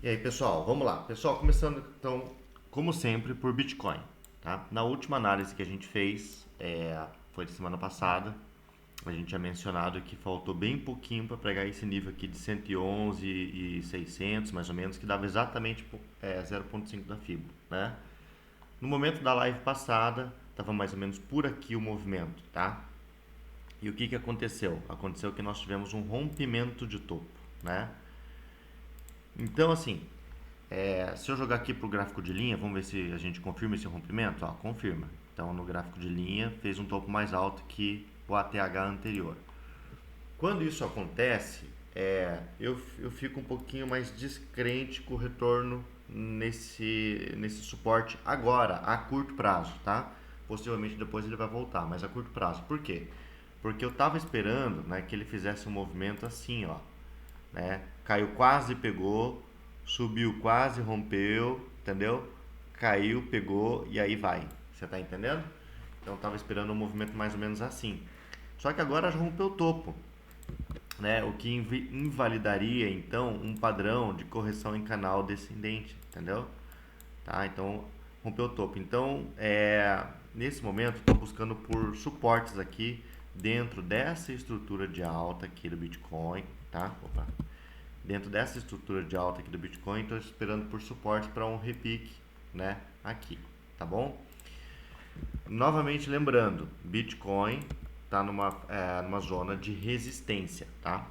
E aí, pessoal, vamos lá. Pessoal, começando então, como sempre, por Bitcoin, tá? Na última análise que a gente fez, foi de semana passada, a gente tinha mencionado que faltou bem pouquinho para pegar esse nível aqui de 111,600, mais ou menos, que dava exatamente 0,5 da Fibo, né? No momento da live passada, estava mais ou menos por aqui o movimento, tá? E o que que aconteceu? Aconteceu que nós tivemos um rompimento de topo, né? Então, assim, se eu jogar aqui para o gráfico de linha, vamos ver se a gente confirma esse rompimento. Ó, confirma. Então, no gráfico de linha, fez um topo mais alto que o ATH anterior. Quando isso acontece, eu fico um pouquinho mais descrente com o retorno nesse suporte agora, a curto prazo, tá? Possivelmente depois ele vai voltar, mas a curto prazo. Por quê? Porque eu estava esperando, né, que ele fizesse um movimento assim, ó, né? Caiu, quase pegou, subiu, quase rompeu, entendeu? Caiu, pegou e aí vai. Você tá entendendo? Então tava esperando um movimento mais ou menos assim. Só que agora já rompeu o topo, né? O que invalidaria então um padrão de correção em canal descendente, entendeu? Tá? Então rompeu o topo. Então, nesse momento estou buscando por suportes aqui dentro dessa estrutura de alta aqui do Bitcoin, tá? Opa. Dentro dessa estrutura de alta aqui do Bitcoin, estou esperando por suporte para um repique, né? Aqui, tá bom? Novamente lembrando, Bitcoin está numa zona de resistência, tá?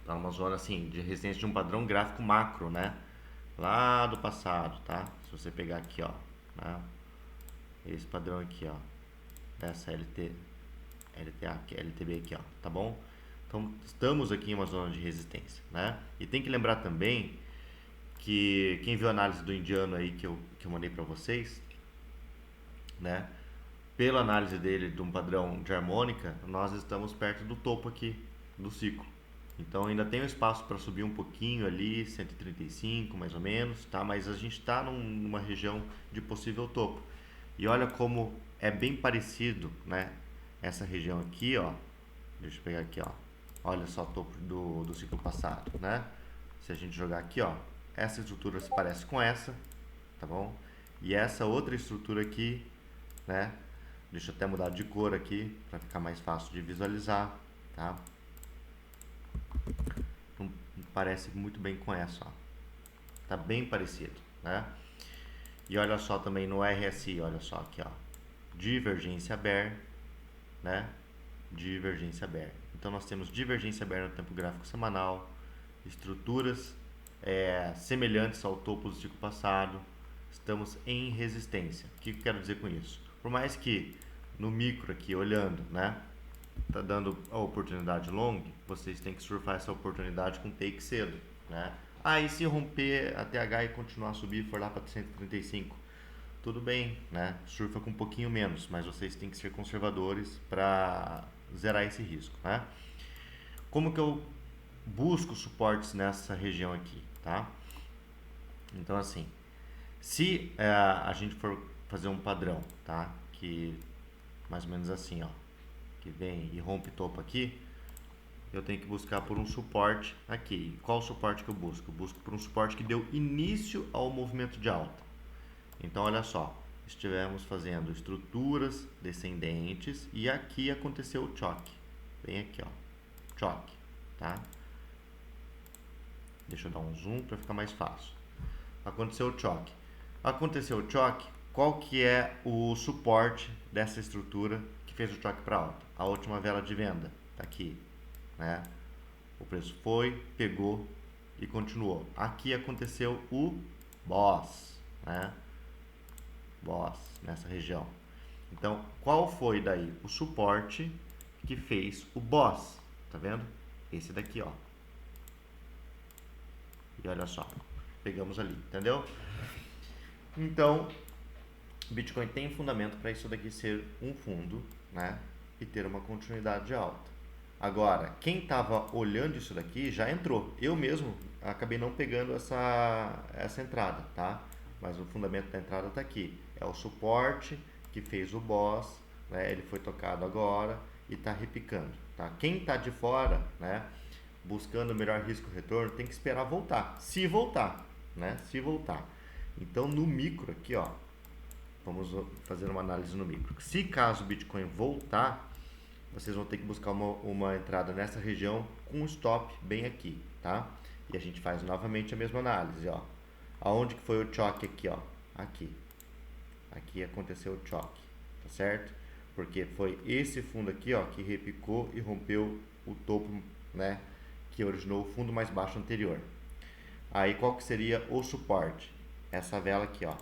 Está numa zona assim de resistência de um padrão gráfico macro, né? Lá do passado, tá? Se você pegar aqui, ó, né? Esse padrão aqui, ó, dessa LTA aqui, LTB aqui, ó, tá bom? Então estamos aqui em uma zona de resistência, né? E tem que lembrar também que quem viu a análise do indiano aí que eu mandei para vocês, né? Pela análise dele de um padrão de harmônica, nós estamos perto do topo aqui do ciclo. Então ainda tem um espaço para subir um pouquinho ali, 135 mais ou menos, tá? Mas a gente está numa região de possível topo. E olha como é bem parecido, né? Essa região aqui, ó. Deixa eu pegar aqui, ó. Olha só o topo do ciclo passado, né? Se a gente jogar aqui, ó, essa estrutura se parece com essa, tá bom? E essa outra estrutura aqui, né? Deixa eu até mudar de cor aqui para ficar mais fácil de visualizar, tá? Então, parece muito bem com essa, ó. Tá bem parecido, né? E olha só também no RSI, olha só aqui, ó. Divergência bear, né? Divergência bear. Então nós temos divergência bear no tempo gráfico semanal, estruturas semelhantes ao topo do ciclo passado, estamos em resistência. O que eu quero dizer com isso? Por mais que no micro aqui, olhando, né, tá dando a oportunidade long, vocês têm que surfar essa oportunidade com take cedo, né? E se romper a TH e continuar a subir, for lá para 135, tudo bem, né? Surfa com um pouquinho menos, mas vocês têm que ser conservadores para zerar esse risco, né? Como que eu busco suportes nessa região aqui, tá? Então assim, se a gente for fazer um padrão, tá? Que mais ou menos assim, ó, que vem e rompe topo aqui, eu tenho que buscar por um suporte aqui. Qual o suporte que eu busco? Eu busco por um suporte que deu início ao movimento de alta. Então olha só, estivemos fazendo estruturas descendentes e aqui aconteceu o choque. Bem aqui, ó, choque, tá? Deixa eu dar um zoom para ficar mais fácil. Aconteceu o choque. Aconteceu o choque, qual que é o suporte dessa estrutura que fez o choque para alta? A última vela de venda, tá aqui, né? O preço foi, pegou e continuou. Aqui aconteceu o boss, né? Boss nessa região. Então, qual foi daí o suporte que fez o boss? Tá vendo? Esse daqui, ó. E olha só, pegamos ali, entendeu? Então, Bitcoin tem fundamento para isso daqui ser um fundo, né? E ter uma continuidade de alta. Agora, quem estava olhando isso daqui já entrou. Eu mesmo acabei não pegando essa entrada, tá? Mas o fundamento da entrada está aqui. É o suporte que fez o boss, né? Ele foi tocado agora e está repicando, tá? Quem está de fora, né? Buscando o melhor risco-retorno, tem que esperar voltar. Se voltar, né? Se voltar. Então no micro aqui, ó, vamos fazer uma análise no micro. Se caso o Bitcoin voltar, vocês vão ter que buscar uma entrada nessa região com um stop bem aqui, tá? E a gente faz novamente a mesma análise, ó. Aonde que foi o choque aqui, ó? Aqui. Aqui aconteceu o choque, tá certo? Porque foi esse fundo aqui, ó, que repicou e rompeu o topo, né, que originou o fundo mais baixo anterior. Aí qual que seria o suporte? Essa vela aqui, ó.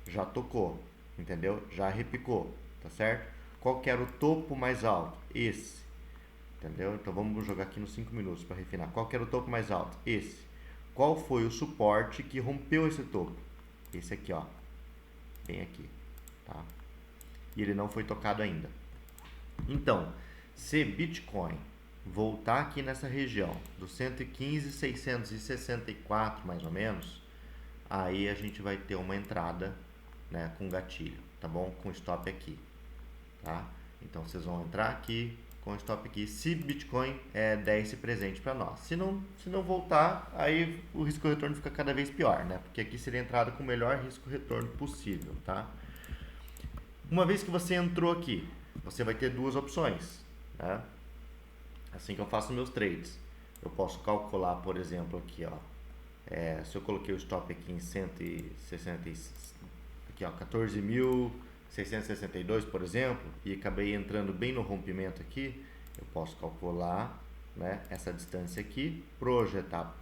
Já tocou, entendeu? Já repicou, tá certo? Qual que era o topo mais alto? Esse, entendeu? Então vamos jogar aqui nos 5 minutos para refinar. Qual que era o topo mais alto? Esse. Qual foi o suporte que rompeu esse topo? Esse aqui, ó. Bem aqui, tá? E ele não foi tocado ainda. Então, se Bitcoin voltar aqui nessa região dos 115.664 mais ou menos, aí a gente vai ter uma entrada, né, com gatilho, tá bom? Com stop aqui, tá? Então vocês vão entrar aqui com stop aqui, se Bitcoin der esse presente para nós. Se não voltar, aí o risco retorno fica cada vez pior, né? Porque aqui seria a entrada com o melhor risco retorno possível, tá? Uma vez que você entrou aqui, você vai ter duas opções, né? Assim que eu faço meus trades, eu posso calcular, por exemplo, aqui, ó, se eu coloquei o stop aqui em 160, aqui, ó, 14.662, por exemplo, e acabei entrando bem no rompimento aqui, eu posso calcular, né, essa distância aqui, projetar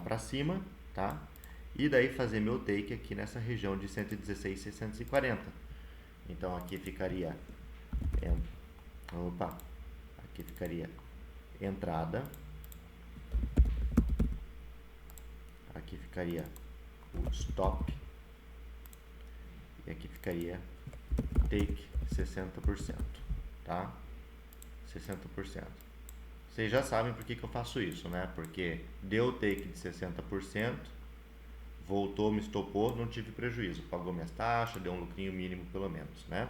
para cima, tá? E daí fazer meu take aqui nessa região de 116.640. Então aqui ficaria aqui ficaria entrada, aqui ficaria o stop e aqui ficaria take 60%, tá? 60%. Vocês já sabem por que eu faço isso, né? Porque deu take de 60%, voltou, me estopou, não tive prejuízo, pagou minhas taxas, deu um lucrinho mínimo pelo menos, né?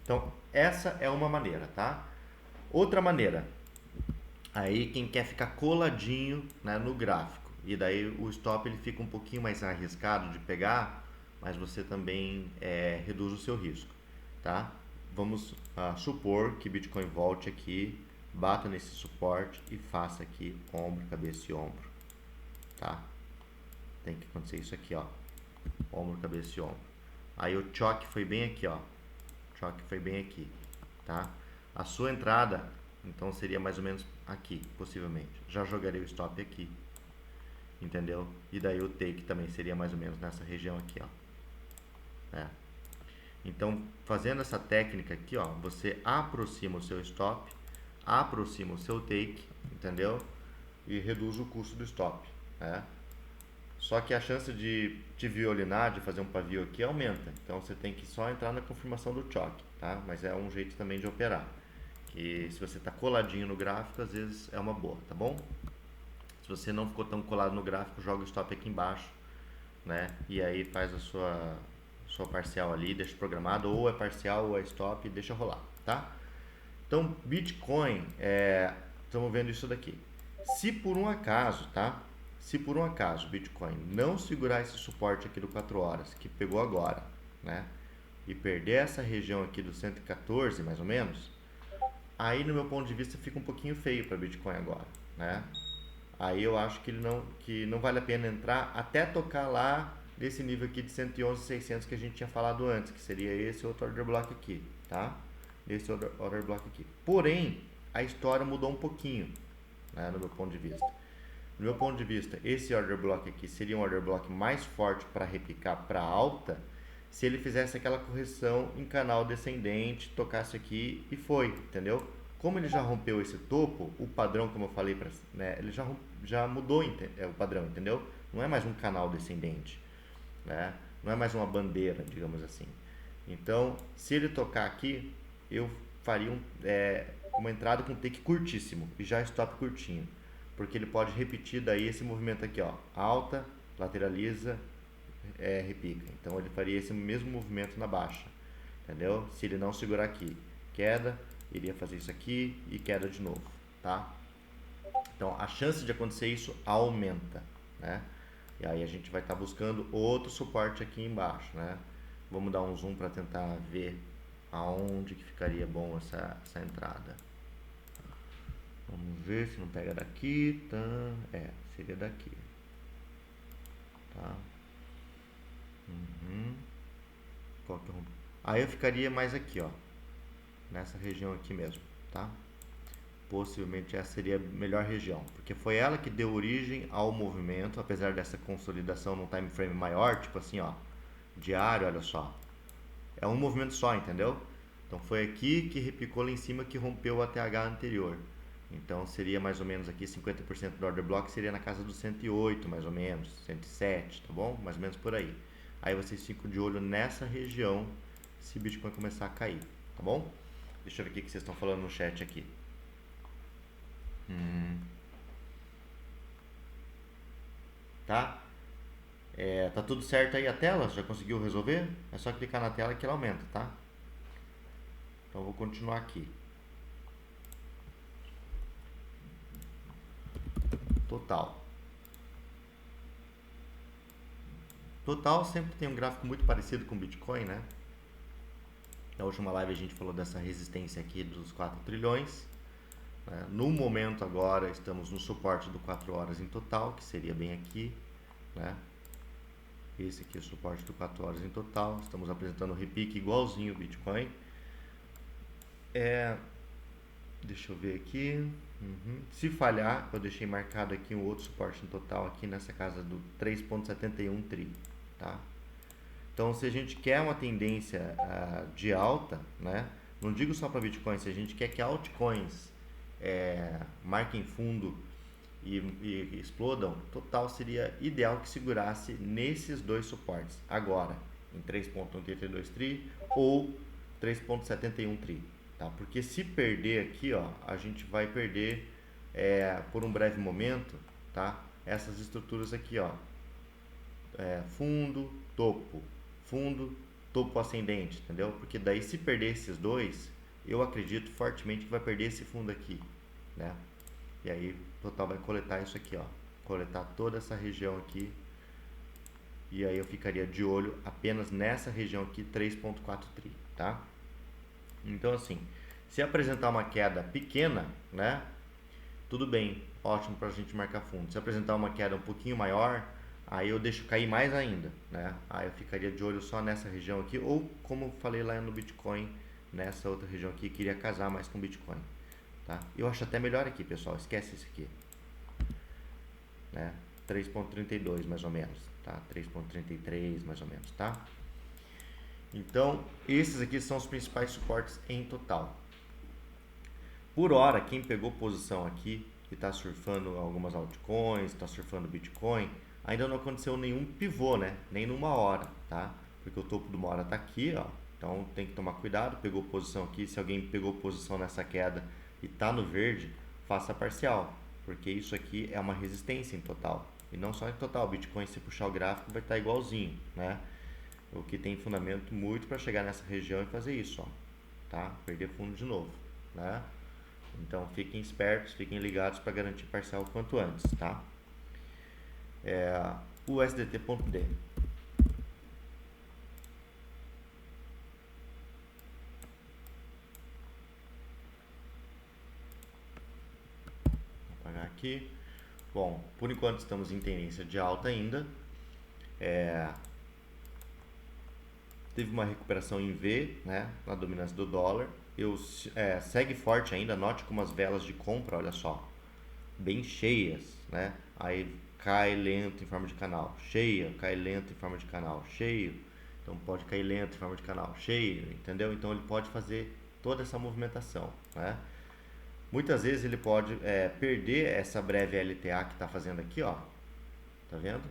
Então, essa é uma maneira, tá? Outra maneira, aí quem quer ficar coladinho, né, no gráfico, e daí o stop ele fica um pouquinho mais arriscado de pegar, mas você também reduz o seu risco, tá? Vamos supor que Bitcoin volte aqui, bata nesse suporte e faça aqui ombro, cabeça e ombro, tá? Tem que acontecer isso aqui, ó, ombro, cabeça e ombro. Aí o choque foi bem aqui, ó, choque foi bem aqui, tá? A sua entrada, então, seria mais ou menos aqui, possivelmente. Já jogarei o stop aqui, entendeu? E daí o take também seria mais ou menos nessa região aqui, ó. Então, fazendo essa técnica aqui, ó, você aproxima o seu stop, aproxima o seu take, entendeu? E reduz o custo do stop, né? Só que a chance de te violinar, de fazer um pavio aqui, aumenta. Então, você tem que só entrar na confirmação do choque, tá? Mas é um jeito também de operar. Que se você está coladinho no gráfico, às vezes é uma boa, tá bom? Se você não ficou tão colado no gráfico, joga o stop aqui embaixo, né? E aí faz a sua parcial ali, deixa programado, ou é parcial ou é stop, e deixa rolar, tá? Então, Bitcoin, estamos vendo isso daqui. Se por um acaso, tá? Se por um acaso Bitcoin não segurar esse suporte aqui do 4 horas, que pegou agora, né? E perder essa região aqui do 114, mais ou menos, aí no meu ponto de vista fica um pouquinho feio para Bitcoin agora, né? Aí eu acho que não vale a pena entrar até tocar lá desse nível aqui de 111.600 que a gente tinha falado antes, que seria esse outro order block aqui, tá? Esse order block aqui. Porém, a história mudou um pouquinho, né, no meu ponto de vista. No meu ponto de vista, esse order block aqui seria um order block mais forte para repicar para alta, se ele fizesse aquela correção em canal descendente, tocasse aqui e foi, entendeu? Como ele já rompeu esse topo, o padrão, como eu falei, né, ele já mudou o padrão, entendeu? Não é mais um canal descendente, né? Não é mais uma bandeira, digamos assim. Então, se ele tocar aqui, eu faria uma entrada com take curtíssimo e já stop curtinho, porque ele pode repetir daí esse movimento aqui, ó, alta, lateraliza, repica. Então ele faria esse mesmo movimento na baixa, entendeu? Se ele não segurar aqui, queda, iria fazer isso aqui e queda de novo, tá? Então a chance de acontecer isso aumenta, né? E aí a gente vai estar buscando outro suporte aqui embaixo, né? Vamos dar um zoom para tentar ver aonde que ficaria bom essa entrada. Vamos ver se não pega daqui, tá? Seria daqui, tá? Qual que é o... Aí eu ficaria mais aqui, ó, nessa região aqui mesmo, tá? Possivelmente essa seria a melhor região, porque foi ela que deu origem ao movimento, apesar dessa consolidação num time frame maior, tipo assim, ó, diário, olha só. É um movimento só, entendeu? Então foi aqui que repicou lá em cima que rompeu o ATH anterior. Então seria mais ou menos aqui 50% do order block seria na casa dos 108, mais ou menos, 107, tá bom? Mais ou menos por aí. Aí vocês ficam de olho nessa região se o Bitcoin começar a cair, tá bom? Deixa eu ver o que vocês estão falando no chat aqui. Tá? Tá tudo certo aí a tela? Já conseguiu resolver? É só clicar na tela que ela aumenta, tá? Então eu vou continuar aqui. Total. Total sempre tem um gráfico muito parecido com o Bitcoin, né? Na última live a gente falou dessa resistência aqui dos 4 trilhões. Né? No momento agora estamos no suporte do 4 horas em total, que seria bem aqui, né? Esse aqui é o suporte do 4 horas em total. Estamos apresentando o repique igualzinho o Bitcoin. Deixa eu ver aqui. Se falhar, eu deixei marcado aqui um outro suporte em total aqui nessa casa do 3,71 tri, tá? Então, se a gente quer uma tendência de alta, né? Não digo só para Bitcoin, se a gente quer que altcoins marquem fundo e explodam, total seria ideal que segurasse nesses dois suportes, agora, em 3,82 tri ou 3,71 tri, tá? Porque se perder aqui, ó, a gente vai perder por um breve momento, tá? Essas estruturas aqui, ó, fundo, topo ascendente, entendeu? Porque daí se perder esses dois, eu acredito fortemente que vai perder esse fundo aqui, né? E aí o total vai coletar isso aqui, ó, coletar toda essa região aqui. E aí eu ficaria de olho apenas nessa região aqui, 3,4 tri, tá? Então assim, se apresentar uma queda pequena, né? Tudo bem, ótimo para a gente marcar fundo. Se apresentar uma queda um pouquinho maior, aí eu deixo cair mais ainda, né? Aí eu ficaria de olho só nessa região aqui, ou como eu falei lá no Bitcoin, nessa outra região aqui, queria casar mais com Bitcoin, tá? Eu acho até melhor aqui, pessoal, esquece isso aqui, né? 3,32 mais ou menos, tá? 3,33 mais ou menos, tá? Então, esses aqui são os principais suportes em total. Por hora, quem pegou posição aqui e está surfando algumas altcoins, está surfando Bitcoin, ainda não aconteceu nenhum pivô, né? Nem numa hora, tá? Porque o topo de uma hora está aqui, ó. Então tem que tomar cuidado, pegou posição aqui, se alguém pegou posição nessa queda e está no verde, faça parcial, porque isso aqui é uma resistência em total. E não só em total, o Bitcoin, se puxar o gráfico, vai estar igualzinho, né? O que tem fundamento muito para chegar nessa região e fazer isso, ó, tá? Perder fundo de novo, né? Então fiquem espertos, fiquem ligados para garantir parcial o quanto antes, tá? O USDT.D. Vou apagar aqui. Bom, por enquanto estamos em tendência de alta ainda. Teve uma recuperação em V, né, na dominância do dólar. Segue forte ainda, note como as velas de compra, olha só, bem cheias, né? Aí cai lento em forma de canal, cheia, cai lento em forma de canal, cheio. Então pode cair lento em forma de canal, cheio, entendeu? Então ele pode fazer toda essa movimentação, né? Muitas vezes ele pode perder essa breve LTA que está fazendo aqui, ó. Tá vendo?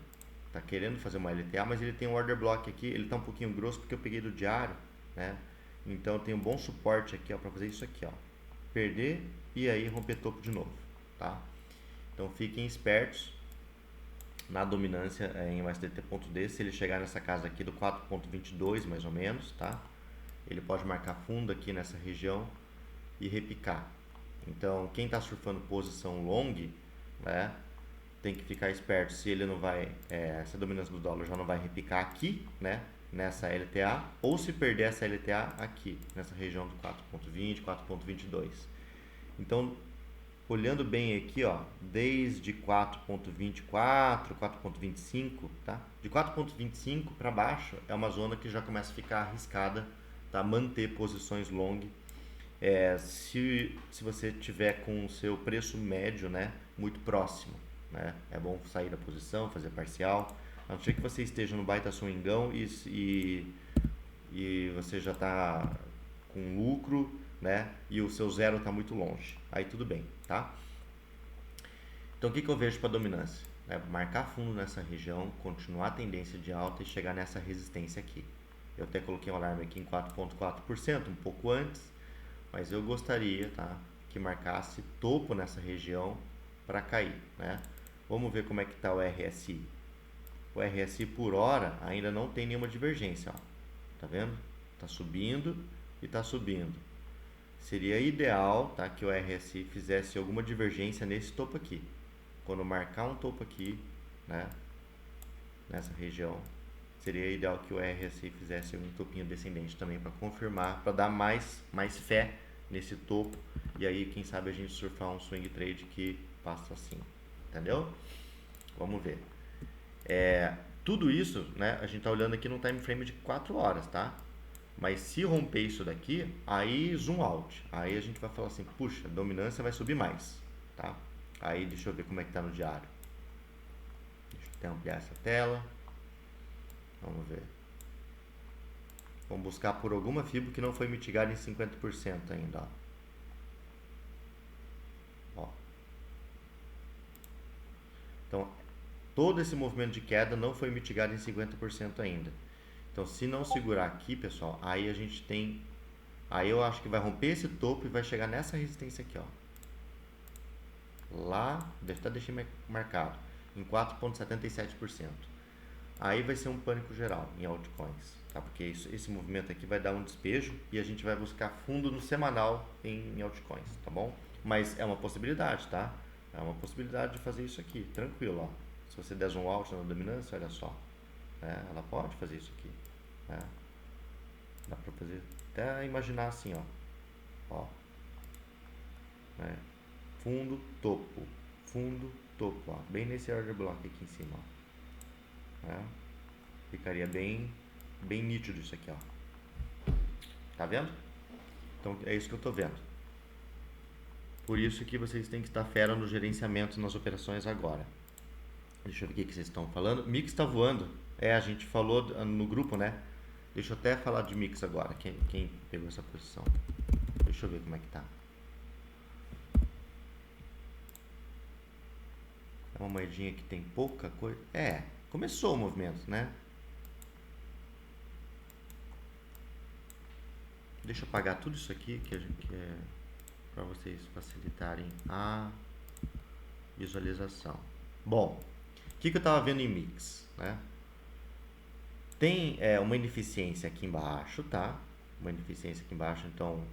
Tá querendo fazer uma LTA, mas ele tem um order block aqui, ele tá um pouquinho grosso porque eu peguei do diário, né? Então tem um bom suporte aqui, ó, para fazer isso aqui, ó. Perder e aí romper topo de novo, tá? Então fiquem espertos na dominância em USDT.D, se ele chegar nessa casa aqui do 4.22 mais ou menos, tá? Ele pode marcar fundo aqui nessa região e repicar. Então quem está surfando posição long, né? tem que ficar esperto se ele não vai, essa dominância do dólar já não vai repicar aqui, né? Nessa LTA, ou se perder essa LTA aqui, nessa região do 4.20, 4.22. Então, olhando bem aqui, ó, desde 4.24, 4.25, tá? De 4.25 para baixo é uma zona que já começa a ficar arriscada, tá? Manter posições long. Se você tiver com o seu preço médio, né, muito próximo, né? É bom sair da posição, fazer parcial. A não ser que você esteja no baita swingão e você já está com lucro, né? E o seu zero está muito longe. Aí tudo bem, tá? Então o que eu vejo para dominância? Marcar fundo nessa região, continuar a tendência de alta e chegar nessa resistência aqui. Eu até coloquei um alarme aqui em 4.4%, um pouco antes, mas eu gostaria, tá, que marcasse topo nessa região para cair, né? Vamos ver como é que está o RSI. O RSI por hora ainda não tem nenhuma divergência, ó. Tá vendo? Tá subindo e tá subindo. Seria ideal, tá, que o RSI fizesse alguma divergência nesse topo aqui. Quando marcar um topo aqui, né, nessa região, seria ideal que o RSI fizesse um topinho descendente também para confirmar, para dar mais fé nesse topo. E aí, quem sabe a gente surfar um swing trade que passa assim, entendeu? Vamos ver. Tudo isso, né, a gente tá olhando aqui no time frame de 4 horas, tá? Mas se romper isso daqui, aí zoom out. Aí a gente vai falar assim, puxa, a dominância vai subir mais, tá? Aí deixa eu ver como é que tá no diário. Deixa eu até ampliar essa tela. Vamos ver. Vamos buscar por alguma FIBO que não foi mitigada em 50% ainda, ó. Então, todo esse movimento de queda não foi mitigado em 50% ainda. Então, se não segurar aqui, pessoal, aí a gente tem... Aí eu acho que vai romper esse topo e vai chegar nessa resistência aqui, ó. Lá, até deixei marcado, em 4,77%. Aí vai ser um pânico geral em altcoins, tá? Porque esse movimento aqui vai dar um despejo e a gente vai buscar fundo no semanal em altcoins, tá bom? Mas é uma possibilidade, tá? É uma possibilidade de fazer isso aqui, tranquilo, ó. Se você der zoom out na dominância, olha só, né? Ela pode fazer isso aqui, né? Dá pra fazer, até imaginar assim, ó, né? Fundo, topo, ó, bem nesse order block aqui em cima, ó, né? Ficaria bem nítido isso aqui, ó. Tá vendo? Então é isso que eu tô vendo. Por isso que vocês têm que estar fera no gerenciamento nas operações agora. Deixa eu ver o que vocês estão falando. Mix tá voando. A gente falou no grupo, né? Deixa eu até falar de mix agora. Quem pegou essa posição? Deixa eu ver como é que tá. É uma moedinha que tem pouca coisa. Começou o movimento, né? Deixa eu apagar tudo isso aqui que é para vocês facilitarem a visualização. Bom, o que eu estava vendo em mix, né? Tem uma ineficiência aqui embaixo, tá? Uma ineficiência aqui embaixo, então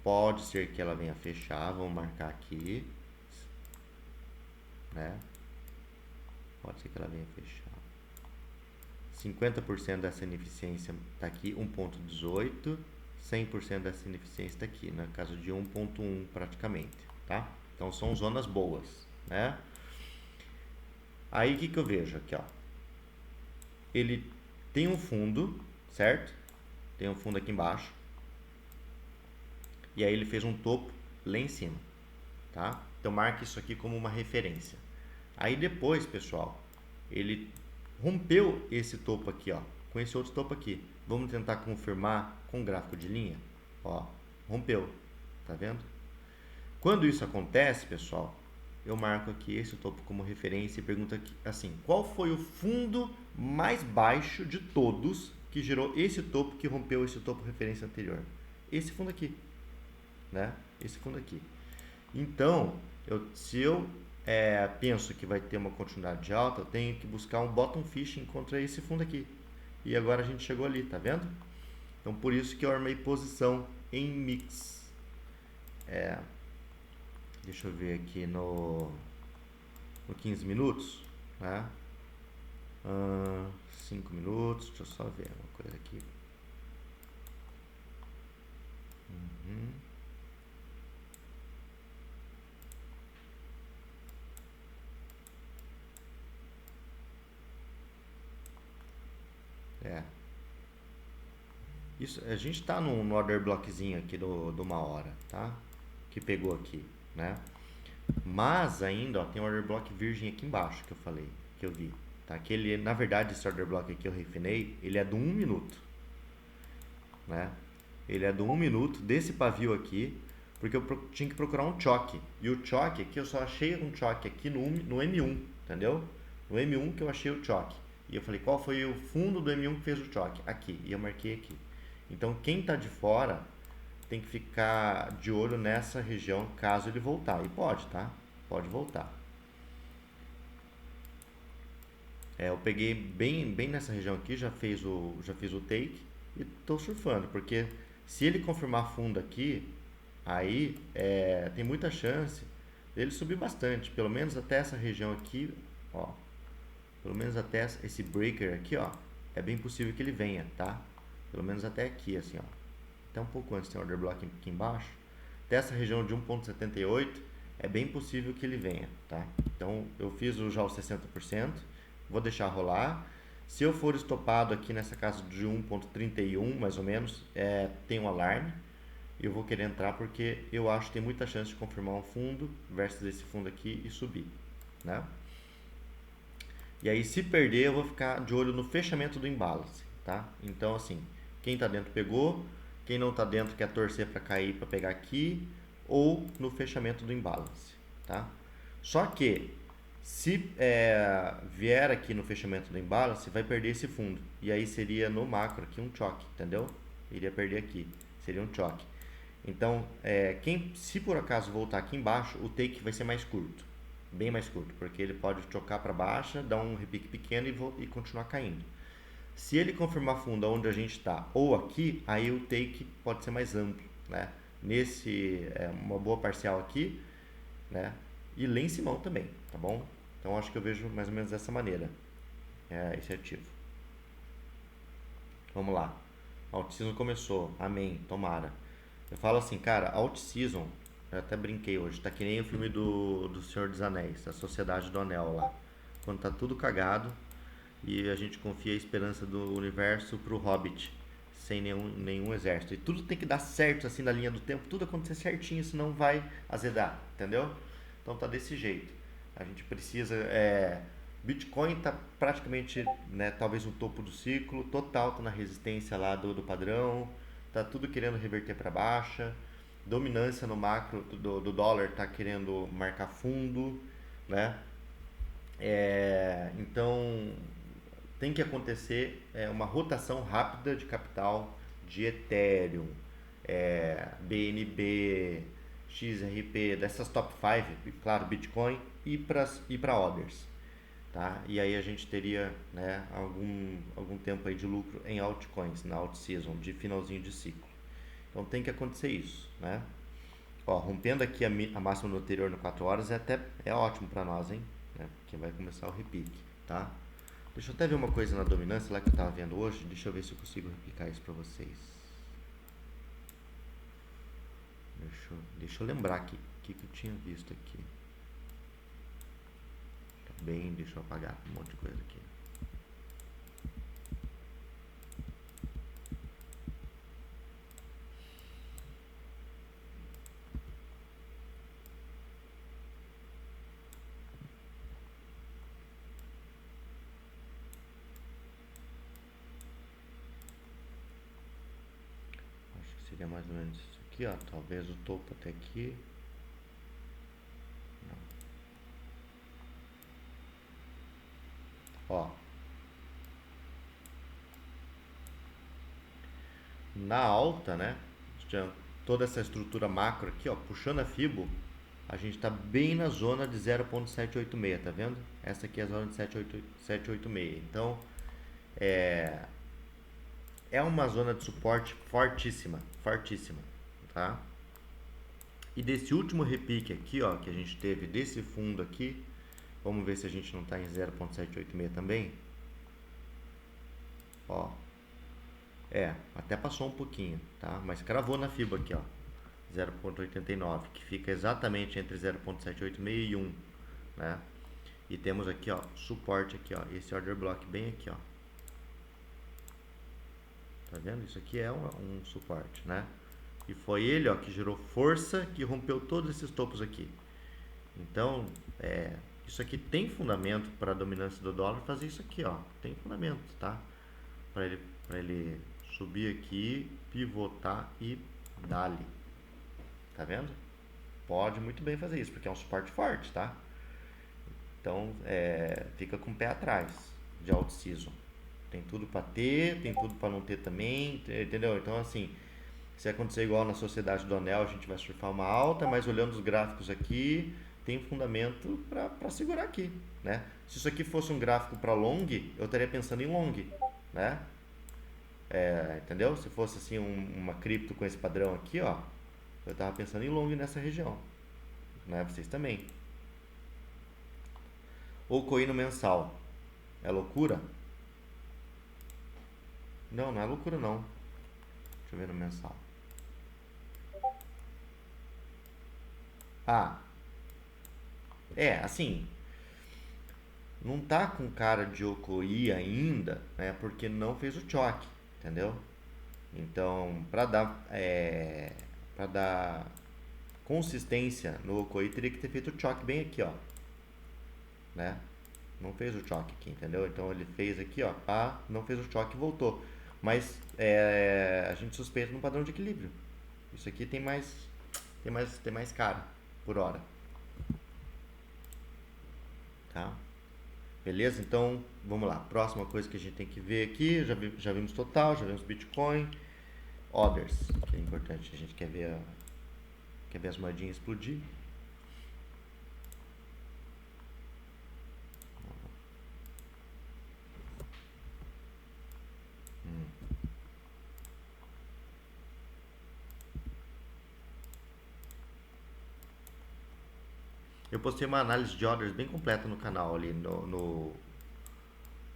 pode ser que ela venha fechar. Vamos marcar aqui, né? Pode ser que ela venha fechar. 50% dessa ineficiência está aqui, 1.18. 100% dessa ineficiência está aqui, na casa de 1.1 praticamente, tá? Então são zonas boas, né? Aí o que eu vejo aqui, ó? Ele tem um fundo, certo? Tem um fundo aqui embaixo. E aí ele fez um topo lá em cima, tá? Então marque isso aqui como uma referência. Aí depois, pessoal, ele rompeu esse topo aqui, ó, com esse outro topo aqui. Vamos tentar confirmar com gráfico de linha, ó, rompeu, tá vendo? Quando isso acontece, pessoal, eu marco aqui esse topo como referência e pergunto aqui, assim, qual foi o fundo mais baixo de todos que gerou esse topo que rompeu esse topo referência anterior? Esse fundo aqui, né? Esse fundo aqui. Então, se eu penso que vai ter uma continuidade de alta, eu tenho que buscar um bottom fishing contra esse fundo aqui. E agora a gente chegou ali, tá vendo? Então, por isso que eu armei posição em mix. Deixa eu ver aqui no no 15 minutos, né? 5 minutos, deixa eu só ver uma coisa aqui. Uhum. É. Isso, a gente está no order blockzinho aqui do uma hora, tá? Que pegou aqui, né? Mas ainda, ó, tem um order block virgem aqui embaixo que eu falei, que eu vi, tá? Que ele, na verdade, esse order block aqui eu refinei, ele é do 1 minuto, né? Ele é do 1 minuto desse pavio aqui, porque eu tinha que procurar um choque. E o choque aqui, eu só achei um choque aqui no M1, entendeu? No M1 que eu achei o choque. E eu falei, qual foi o fundo do M1 que fez o choque? Aqui. E eu marquei aqui. Então, quem tá de fora tem que ficar de olho nessa região caso ele voltar. E pode, tá? Pode voltar. Eu peguei bem nessa região aqui, já fiz o take e tô surfando, porque se ele confirmar fundo aqui, aí tem muita chance dele subir bastante, pelo menos até essa região aqui, ó, pelo menos até esse breaker aqui, ó, é bem possível que ele venha, tá? Pelo menos até aqui, assim, ó, até um pouco antes tem order block aqui embaixo, até essa região de 1.78 é bem possível que ele venha, tá? Então eu fiz já os 60%, vou deixar rolar. Se eu for estopado aqui nessa casa de 1.31 mais ou menos, tem um alarme. Eu vou querer entrar porque eu acho que tem muita chance de confirmar um fundo versus esse fundo aqui e subir, né? E aí se perder eu vou ficar de olho no fechamento do imbalance, tá? Então assim, quem tá dentro pegou, quem não tá dentro quer torcer para cair para pegar aqui ou no fechamento do imbalance, tá? Só que se vier aqui no fechamento do imbalance, vai perder esse fundo. E aí seria no macro aqui um choque, entendeu? Iria perder aqui, seria um choque. Então, se por acaso voltar aqui embaixo, o take vai ser mais curto, bem mais curto, porque ele pode chocar para baixa, dar um repique pequeno e continuar caindo. Se ele confirmar fundo onde a gente está ou aqui, aí o take pode ser mais amplo, né? Nesse, uma boa parcial aqui, né? E lá em cima também, tá bom? Então acho que eu vejo mais ou menos dessa maneira esse ativo. Vamos lá. Alt-season começou, amém, tomara. Eu falo assim, cara, Alt-season, eu até brinquei hoje, tá que nem o filme do Senhor dos Anéis, a Sociedade do Anel lá. Quando tá tudo cagado e a gente confia a esperança do universo pro Hobbit, sem nenhum exército. E tudo tem que dar certo assim na linha do tempo, tudo acontecer certinho, senão vai azedar, entendeu? Então tá desse jeito. A gente precisa. Bitcoin está praticamente, né, talvez no topo do ciclo, total está na resistência lá do padrão, tá tudo querendo reverter para baixa, dominância no macro do dólar está querendo marcar fundo, né? Então tem que acontecer uma rotação rápida de capital de Ethereum, BNB, XRP, dessas top 5, claro, Bitcoin e para others. Tá? E aí a gente teria, né, algum tempo aí de lucro em altcoins, na alt-season, de finalzinho de ciclo. Então tem que acontecer isso, né? Ó, rompendo aqui a máxima do anterior no 4 horas é ótimo para nós, hein? Né? Porque vai começar o repique, tá? Deixa eu até ver uma coisa na dominância lá que eu estava vendo hoje. Deixa eu ver se eu consigo replicar isso para vocês. Deixa eu lembrar aqui o que eu tinha visto aqui. Tá bem, deixa eu apagar um monte de coisa aqui. Acho que seria mais ou menos isso aqui, ó. Talvez o topo até aqui. Ó, na alta, né? Toda essa estrutura macro aqui, ó, puxando a Fibo, a gente está bem na zona de 0.786, tá vendo? Essa aqui é a zona de 786. Então, é uma zona de suporte fortíssima, fortíssima, tá? E desse último repique aqui, ó, que a gente teve desse fundo aqui, Vamos ver se a gente não está em 0.786 também. Ó, até passou um pouquinho, tá? Mas cravou na FIBA aqui, ó, 0.89, que fica exatamente entre 0.786 e 1, né? E temos aqui, ó, suporte aqui, ó, esse order block bem aqui, ó. Tá vendo? Isso aqui é um suporte, né? E foi ele, ó, que gerou força, que rompeu todos esses topos aqui. Então, isso aqui tem fundamento para a dominância do dólar fazer isso aqui, ó. Tem fundamento, tá? Para ele subir aqui, pivotar e dali. Tá vendo? Pode muito bem fazer isso, porque é um suporte forte, tá? Então, fica com o pé atrás de alt season. Tem tudo para ter, tem tudo para não ter também, entendeu? Então, assim, se acontecer igual na Sociedade do Anel, a gente vai surfar uma alta, mas olhando os gráficos aqui, tem fundamento para segurar aqui, né? Se isso aqui fosse um gráfico para long, eu estaria pensando em long, né? Entendeu? Se fosse assim uma cripto com esse padrão aqui, ó, eu estava pensando em long nessa região, né? Vocês também. Ou coin no mensal, é loucura? Não, não é loucura não. Deixa eu ver no mensal. Ah, assim, não tá com cara de Okoi ainda, né? Porque não fez o choque, entendeu? Então, para dar consistência no Okoi, teria que ter feito o choque bem aqui, ó, né? Não fez o choque aqui, entendeu? Então ele fez aqui, ó, não fez o choque e voltou. Mas a gente suspeita no padrão de equilíbrio. Isso aqui tem mais cara por hora, tá? Beleza? Então, vamos lá. Próxima coisa que a gente tem que ver aqui, já vimos total, já vimos Bitcoin, Others, que é importante, a gente quer ver as moedinhas explodir. Eu postei uma análise de orders bem completa no canal ali,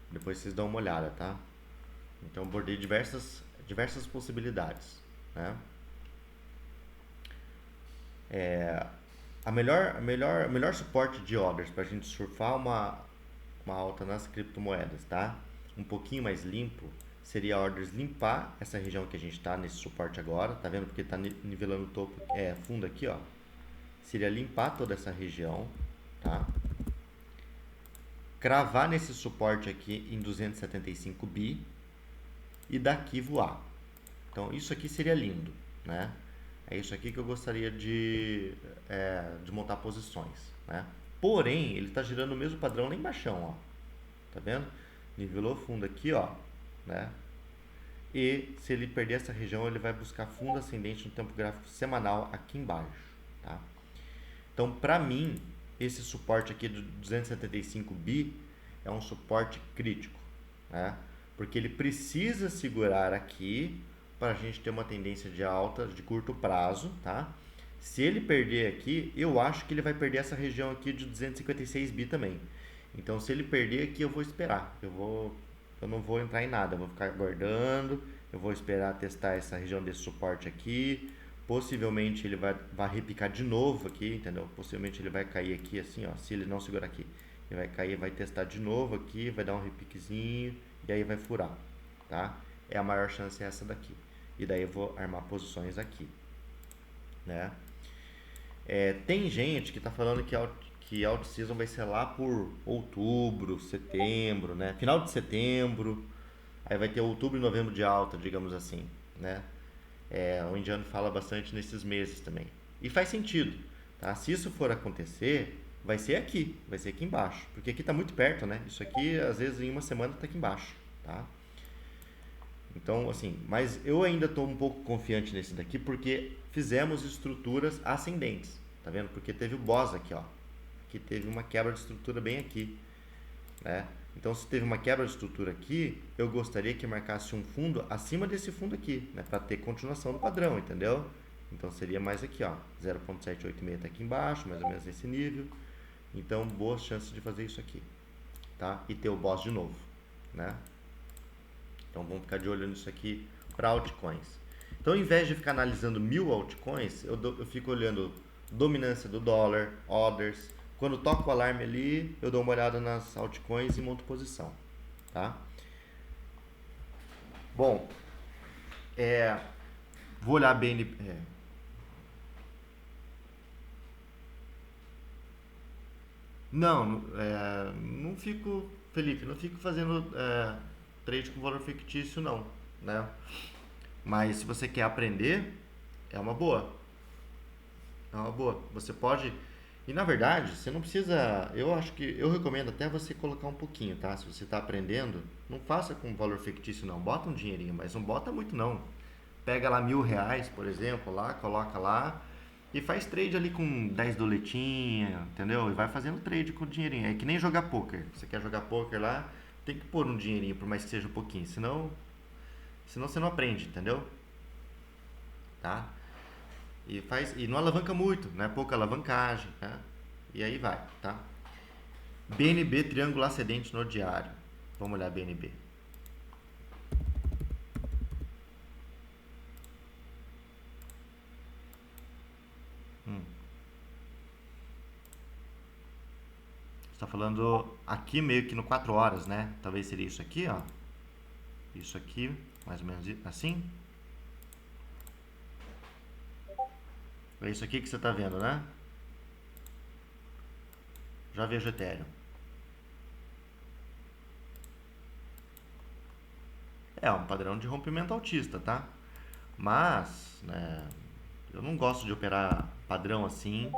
depois vocês dão uma olhada, tá? Então eu abordei diversas possibilidades, né? O melhor suporte de orders para a gente surfar uma alta nas criptomoedas, tá? Um pouquinho mais limpo, seria orders limpar essa região que a gente está nesse suporte agora, tá vendo? Porque está nivelando o topo, fundo aqui, ó. Seria limpar toda essa região, tá? Cravar nesse suporte aqui em 275 bi e daqui voar. Então isso aqui seria lindo, né? É isso aqui que eu gostaria de montar posições, né? Porém, ele está girando o mesmo padrão lá embaixo, ó. Tá vendo? Nivelou fundo aqui, ó, né? E se ele perder essa região, ele vai buscar fundo ascendente no tempo gráfico semanal aqui embaixo, tá? Então, para mim, esse suporte aqui de 275 bi é um suporte crítico, né? Porque ele precisa segurar aqui para a gente ter uma tendência de alta de curto prazo, tá? Se ele perder aqui, eu acho que ele vai perder essa região aqui de 256 bi também. Então, se ele perder aqui, eu vou esperar. Eu não vou entrar em nada, eu vou ficar aguardando, eu vou esperar testar essa região desse suporte aqui. Possivelmente ele vai repicar de novo aqui, entendeu? Possivelmente ele vai cair aqui assim, ó, se ele não segurar aqui. Ele vai cair, vai testar de novo aqui, vai dar um repiquezinho e aí vai furar, tá? A maior chance é essa daqui. E daí eu vou armar posições aqui, né? Tem gente que tá falando que alt season vai ser lá por outubro, setembro, né? Final de setembro, aí vai ter outubro e novembro de alta, digamos assim, né? O indiano fala bastante nesses meses também. E faz sentido, tá? Se isso for acontecer, vai ser aqui embaixo, porque aqui está muito perto, né? Isso aqui, às vezes, em uma semana está aqui embaixo, tá? Então, assim, mas eu ainda estou um pouco confiante nesse daqui, porque fizemos estruturas ascendentes, tá vendo? Porque teve o boss aqui, ó. Aqui teve uma quebra de estrutura bem aqui, né? Então, se teve uma quebra de estrutura aqui, eu gostaria que marcasse um fundo acima desse fundo aqui, né? Para ter continuação do padrão, entendeu? Então, seria mais aqui, ó. 0.786 está aqui embaixo, mais ou menos nesse nível. Então, boas chances de fazer isso aqui, tá? E ter o boss de novo, né? Então, vamos ficar de olho nisso aqui para altcoins. Então, ao invés de ficar analisando 1000 altcoins, eu fico olhando dominância do dólar, orders. Quando toca o alarme ali, eu dou uma olhada nas altcoins e monto posição, tá? Bom, vou olhar bem. Não, não fico, Felipe, não fico fazendo trade com valor fictício, não, né? Mas se você quer aprender, é uma boa. É uma boa. Você pode. E na verdade, você não precisa. Eu acho que. Eu recomendo até você colocar um pouquinho, tá? Se você está aprendendo, não faça com valor fictício, não. Bota um dinheirinho, mas não bota muito, não. Pega lá R$ 1.000, por exemplo, lá, coloca lá. E faz trade ali com 10 doletinha, entendeu? E vai fazendo trade com o dinheirinho. É que nem jogar poker. Você quer jogar poker lá, tem que pôr um dinheirinho, por mais que seja um pouquinho. Senão você não aprende, entendeu? Tá? E não alavanca muito, né? Pouca alavancagem, né? E aí vai, tá? BNB triângulo ascendente no diário. Vamos olhar BNB. Você tá falando aqui meio que no 4 horas, né? Talvez seria isso aqui, ó. Isso aqui, mais ou menos assim. É isso aqui que você tá vendo, né? Já vejo Ethereum. É um padrão de rompimento altista, tá? Mas, né, eu não gosto de operar padrão assim,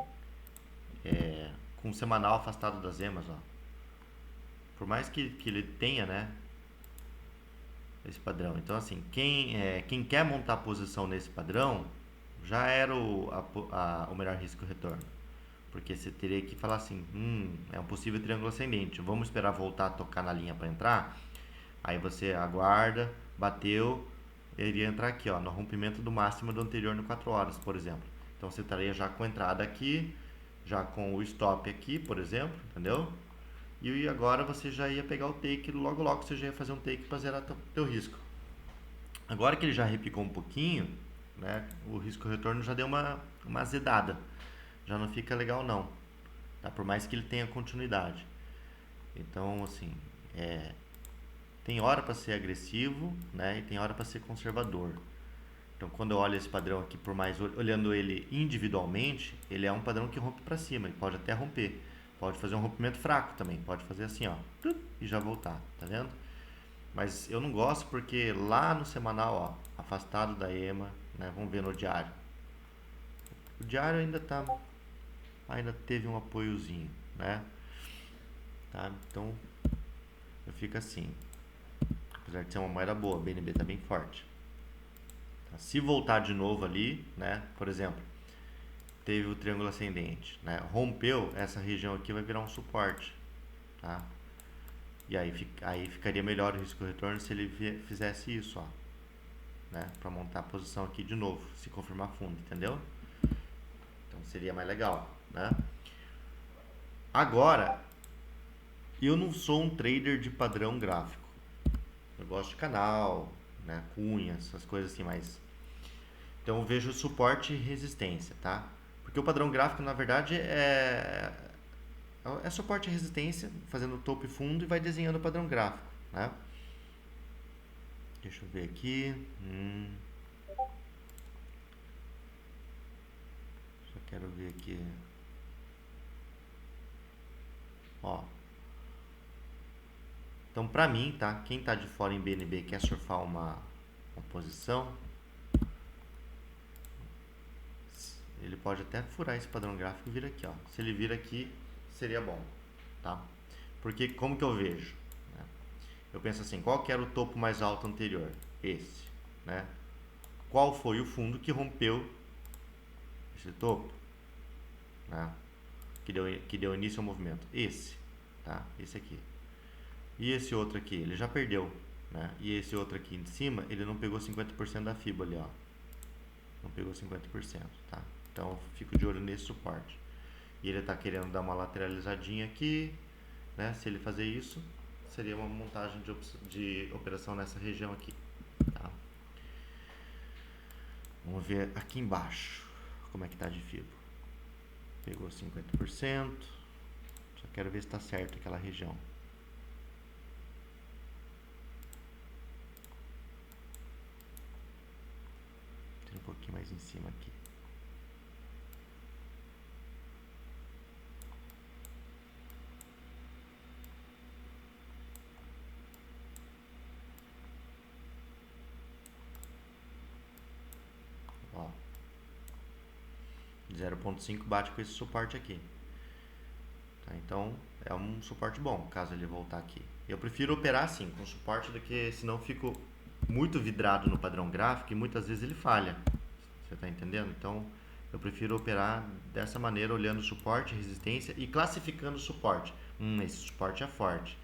com o semanal afastado das emas, ó. Por mais que ele tenha, né, esse padrão. Então, assim, quem quer montar posição nesse padrão já era o melhor risco-retorno. Porque você teria que falar assim, é um possível triângulo ascendente, vamos esperar voltar a tocar na linha para entrar? Aí você aguarda, bateu, ele iria entrar aqui, ó, no rompimento do máximo do anterior no 4 horas, por exemplo. Então você estaria já com a entrada aqui, já com o stop aqui, por exemplo, entendeu? E agora você já ia pegar o take, logo logo você já ia fazer um take para zerar teu risco. Agora que ele já repicou um pouquinho, né, o risco retorno já deu uma azedada. Já não fica legal não, tá? Por mais que ele tenha continuidade. Então, assim, tem hora para ser agressivo, né, e tem hora para ser conservador. Então, quando eu olho esse padrão aqui, por mais olhando ele individualmente, ele é um padrão que rompe para cima, ele pode até romper. Pode fazer um rompimento fraco também, pode fazer assim, ó, e já voltar, tá vendo? Mas eu não gosto porque lá no semanal, ó, afastado da EMA, né, vamos ver no diário. O diário ainda teve um apoiozinho, né? Tá? Então, eu fico assim. Apesar de ser uma moeda boa, a BNB tá bem forte. Tá? Se voltar de novo ali, né? Por exemplo, teve o triângulo ascendente, né? Rompeu, essa região aqui vai virar um suporte, tá? E aí ficaria melhor o risco-retorno se ele fizesse isso, ó, né? Para montar a posição aqui de novo, se confirmar fundo, entendeu? Então seria mais legal, né? Agora, eu não sou um trader de padrão gráfico. Eu gosto de canal, né? Cunha, essas coisas assim, mas então eu vejo suporte e resistência, tá? Porque o padrão gráfico, na verdade, é suporte e resistência, fazendo topo e fundo e vai desenhando o padrão gráfico, né? Deixa eu ver aqui. Só quero ver aqui. Ó. Então, pra mim, tá? Quem tá de fora em BNB e quer surfar uma posição, ele pode até furar esse padrão gráfico e vir aqui, ó. Se ele vir aqui, seria bom, tá? Porque como que eu vejo? Né? Eu penso assim, qual que era o topo mais alto anterior? Esse, né? Qual foi o fundo que rompeu esse topo? Né? Que deu início ao movimento? Esse, tá? Esse aqui. E esse outro aqui, ele já perdeu, né? E esse outro aqui em cima, ele não pegou 50% da FIBA ali, ó. Não pegou 50%, tá? Então, eu fico de olho nesse suporte. e ele está querendo dar uma lateralizadinha aqui, né? Se ele fazer isso, seria uma montagem de operação nessa região aqui, tá? Vamos ver aqui embaixo como é que está de FIBO. Pegou 50%, só quero ver se está certo aquela região. Tem um pouquinho mais em cima aqui. Ó, 0,5 bate com esse suporte aqui. Tá, então é um suporte bom, caso ele voltar aqui. Eu prefiro operar assim, com suporte, do que senão eu fico muito vidrado no padrão gráfico e muitas vezes ele falha. Você está entendendo? Então eu prefiro operar dessa maneira, olhando suporte, resistência e classificando o suporte. Esse suporte é forte,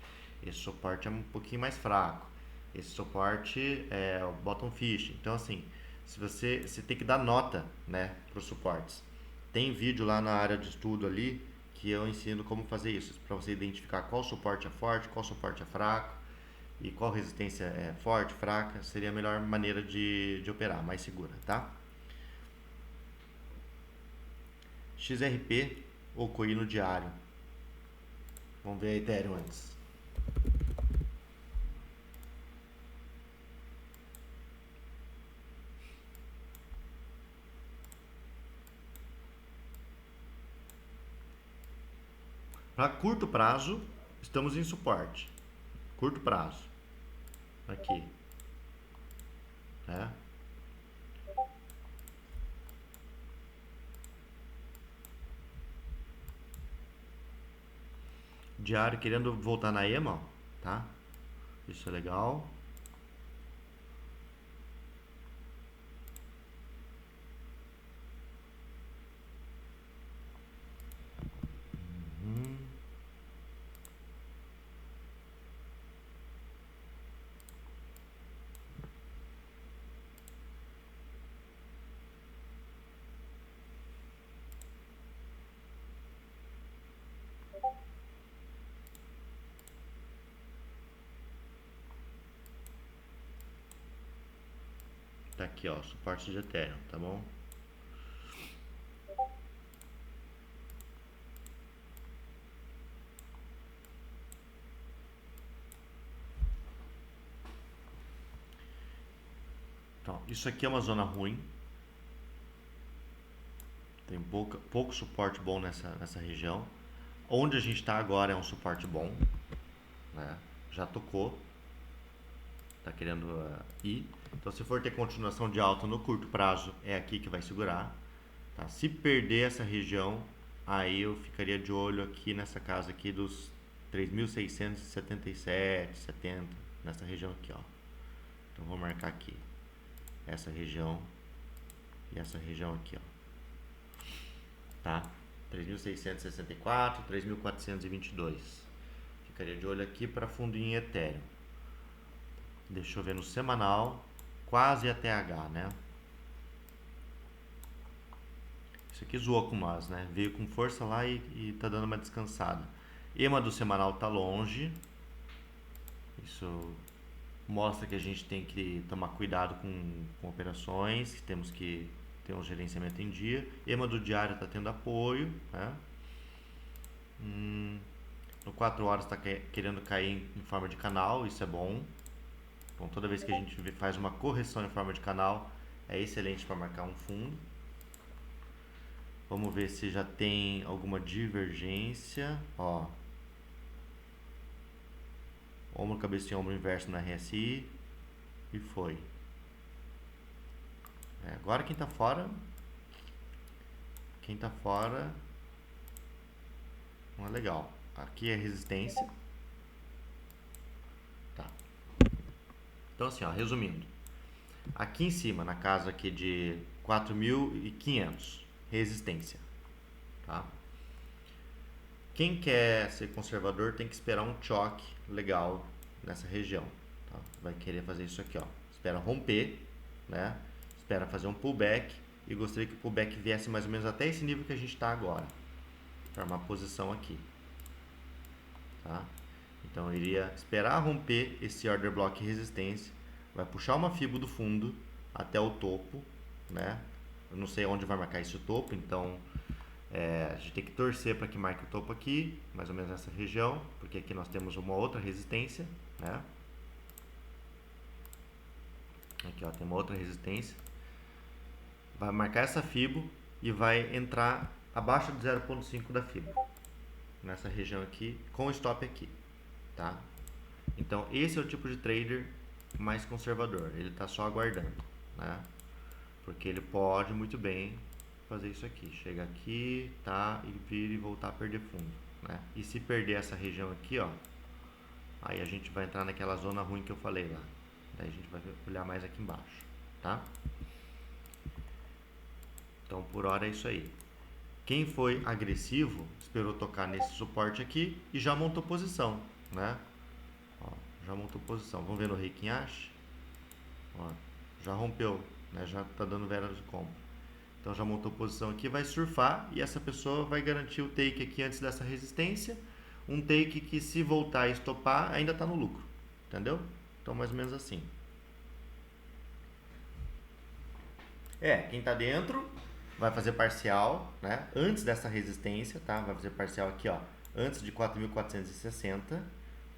esse suporte é um pouquinho mais fraco, esse suporte é o bottom fish. Então assim, se você tem que dar nota, né, para os suportes. Tem vídeo lá na área de estudo ali que eu ensino como fazer isso, para você identificar qual suporte é forte, qual suporte é fraco e qual resistência é forte, fraca. Seria a melhor maneira de operar, mais segura, tá? XRP ou COI no diário. Vamos ver a Ethereum antes. Para curto prazo, estamos em suporte. Curto prazo. Aqui. Né? Diário querendo voltar na EMA, ó, tá? Isso é legal. Tá aqui, ó, suporte de Ethereum, tá bom? Então, isso aqui é uma zona ruim. Tem pouco suporte bom nessa região. Onde a gente está agora é um suporte bom, né? Já tocou, tá querendo ir. Então, se for ter continuação de alta no curto prazo, é aqui que vai segurar. Tá? Se perder essa região, aí eu ficaria de olho aqui nessa casa aqui dos 3.677, 70, nessa região aqui, ó. Então vou marcar aqui essa região e essa região aqui, ó. Tá? 3.664, 3.422. Ficaria de olho aqui para fundo em Ethereum. Deixa eu ver no semanal, quase até H, né? Isso aqui zoou com nós, né? Veio com força lá e tá dando uma descansada. EMA do semanal tá longe. Isso mostra que a gente tem que tomar cuidado com operações, que temos que ter um gerenciamento em dia. EMA do diário está tendo apoio, né? No 4 horas está querendo cair em forma de canal, isso é bom. Então toda vez que a gente faz uma correção em forma de canal, é excelente para marcar um fundo. Vamos ver se já tem alguma divergência. Ó, ombro, cabeça e ombro inverso no RSI. E foi. Agora quem tá fora não é legal. Aqui é resistência. Tá. Então assim, ó, resumindo. Aqui em cima, na casa aqui de 4.500, resistência. Tá? Quem quer ser conservador tem que esperar um choque legal nessa região. Tá? Vai querer fazer isso aqui, ó. Espera romper, né? Espera fazer um pullback e gostaria que o pullback viesse mais ou menos até esse nível que a gente está agora. para uma posição aqui, tá? Então eu iria esperar romper esse order block resistência, vai puxar uma fibra do fundo até o topo, né? Eu não sei onde vai marcar esse topo, então a gente tem que torcer para que marque o topo aqui, mais ou menos nessa região, porque aqui nós temos uma outra resistência, né? Aqui ó, tem uma outra resistência. Vai marcar essa fibra e vai entrar abaixo de 0,5 da fibra, nessa região aqui, com o stop aqui, tá? Então esse é o tipo de trader mais conservador, ele está só aguardando, né? Porque ele pode muito bem fazer isso aqui, chega aqui, tá, e vir e voltar a perder fundo, né? E se perder essa região aqui, ó, aí a gente vai entrar naquela zona ruim que eu falei lá. Daí a gente vai olhar mais aqui embaixo, tá? Então por hora é isso aí. Quem foi agressivo esperou tocar nesse suporte aqui e já montou posição, né? Ó, já montou posição. Vamos ver no Reikin Ash. Ó, já rompeu, né? Já tá dando vela de compra. Então já montou posição aqui, vai surfar e essa pessoa vai garantir o take aqui antes dessa resistência. Um take que se voltar e estopar ainda está no lucro, entendeu? Então mais ou menos assim. Quem está dentro vai fazer parcial, né? Antes dessa resistência, tá? Vai fazer parcial aqui, ó, antes de 4.460,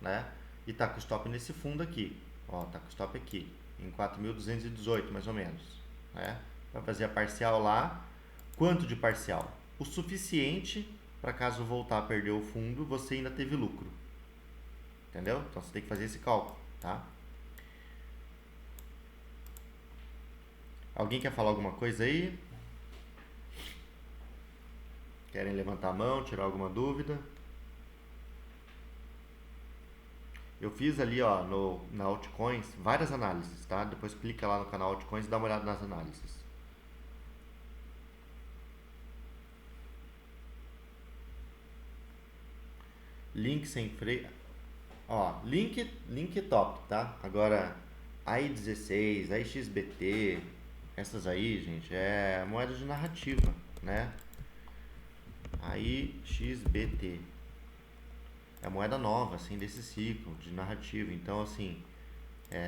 né? E tá com o stop nesse fundo aqui, ó, tá com o stop aqui em 4.218 mais ou menos, né? Vai fazer a parcial lá. Quanto de parcial? O suficiente para caso voltar a perder o fundo, você ainda teve lucro. Entendeu? Então você tem que fazer esse cálculo, tá? Alguém quer falar alguma coisa aí? Querem levantar a mão, tirar alguma dúvida? Eu fiz ali, ó, na Altcoins várias análises, tá? Depois clica lá no canal Altcoins e dá uma olhada nas análises. Link sem freio. Ó, link top, tá? Agora, AI16, AIXBT, essas aí, gente, é moeda de narrativa, né? AIXBT é moeda nova, assim, desse ciclo de narrativa. Então, assim,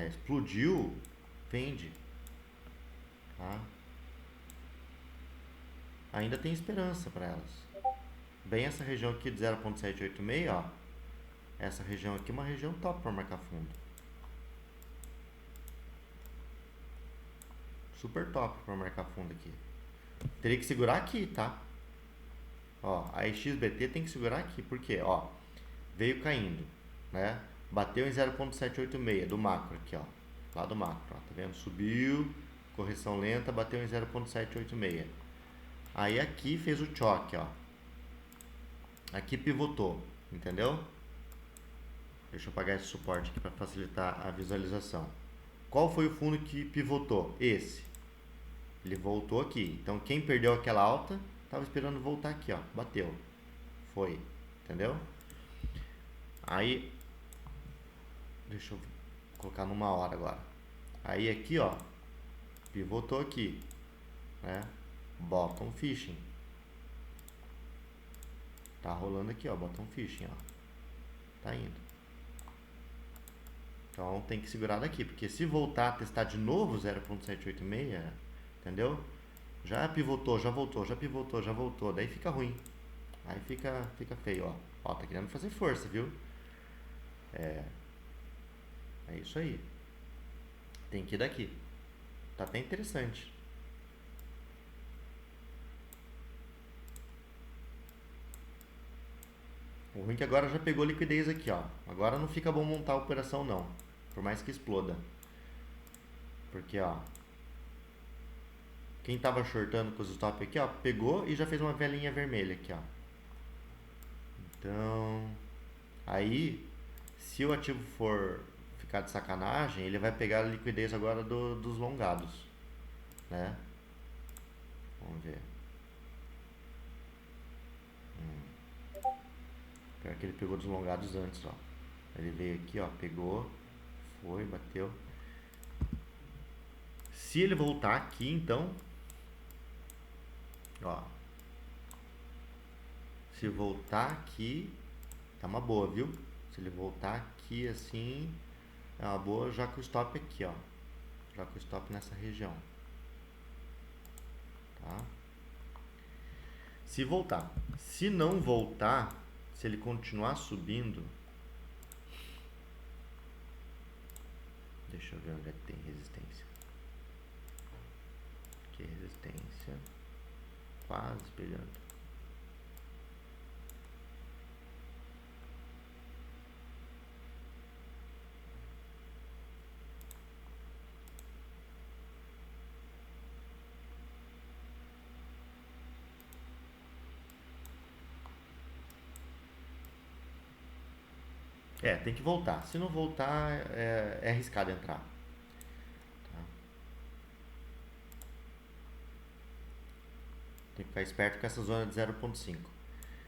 explodiu, vende, tá? Ainda tem esperança para elas. Bem essa região aqui de 0.786, ó. Essa região aqui é uma região top para marcar fundo. Super top para marcar fundo aqui. Teria que segurar aqui, tá? Ó, a XBT tem que segurar aqui, porque, ó, veio caindo, né? Bateu em 0.786 do macro aqui, ó. Lá do macro, ó, tá vendo? Subiu, correção lenta, bateu em 0.786. Aí aqui fez o choque, ó. Aqui pivotou, entendeu? Deixa eu apagar esse suporte aqui para facilitar a visualização. Qual foi o fundo que pivotou? Esse. Ele voltou aqui. Então quem perdeu aquela alta, estava esperando voltar aqui, ó. Bateu. Foi. Entendeu? Aí, deixa eu colocar numa hora agora. Aí aqui, ó, pivotou aqui, né? Bottom fishing. Tá rolando aqui, ó, bottom fishing, ó. Tá indo. Então tem que segurar daqui, porque se voltar a testar de novo 0.786, entendeu? Já pivotou, já voltou, já pivotou, já voltou, daí fica ruim. Aí fica feio, ó. Ó, tá querendo fazer força, viu? É isso aí. Tem que ir daqui. Tá até interessante. O ruim é que agora já pegou liquidez aqui, ó. Agora não fica bom montar a operação não. Por mais que exploda. Porque, ó, quem tava shortando com os stop aqui, ó, pegou e já fez uma velinha vermelha aqui, ó. Então, aí, se o ativo for ficar de sacanagem, ele vai pegar a liquidez agora dos longados, né? Vamos ver. Pior que ele pegou dos longados antes, ó. Ele veio aqui, ó, pegou, foi, bateu. Se ele voltar aqui, então, ó, Se voltar aqui, tá uma boa, viu? Se ele voltar aqui assim, é uma boa, já com o stop aqui, ó. Já com o stop nessa região. Tá? Se voltar. Se não voltar, se ele continuar subindo, deixa eu ver onde é que tem resistência. Aqui é resistência. Quase pegando. Tem que voltar. Se não voltar, é arriscado entrar. Tá? Tem que ficar esperto com essa zona de 0.5.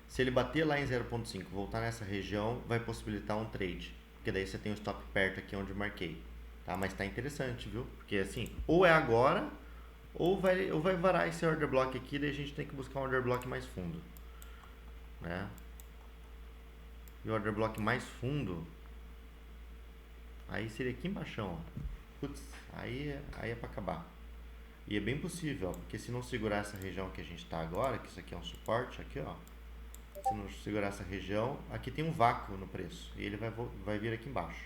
Se ele bater lá em 0.5, voltar nessa região, vai possibilitar um trade. Porque daí você tem o stop perto aqui onde eu marquei. Tá? Mas tá interessante, viu? Porque assim, ou é agora, ou vai varar esse order block aqui, daí a gente tem que buscar um order block mais fundo. Né? E o order block mais fundo, aí seria aqui embaixo, ó. Putz, aí é pra acabar. E é bem possível, ó, porque se não segurar essa região que a gente tá agora, que isso aqui é um suporte, aqui ó. Se não segurar essa região, aqui tem um vácuo no preço. E ele vai vir aqui embaixo.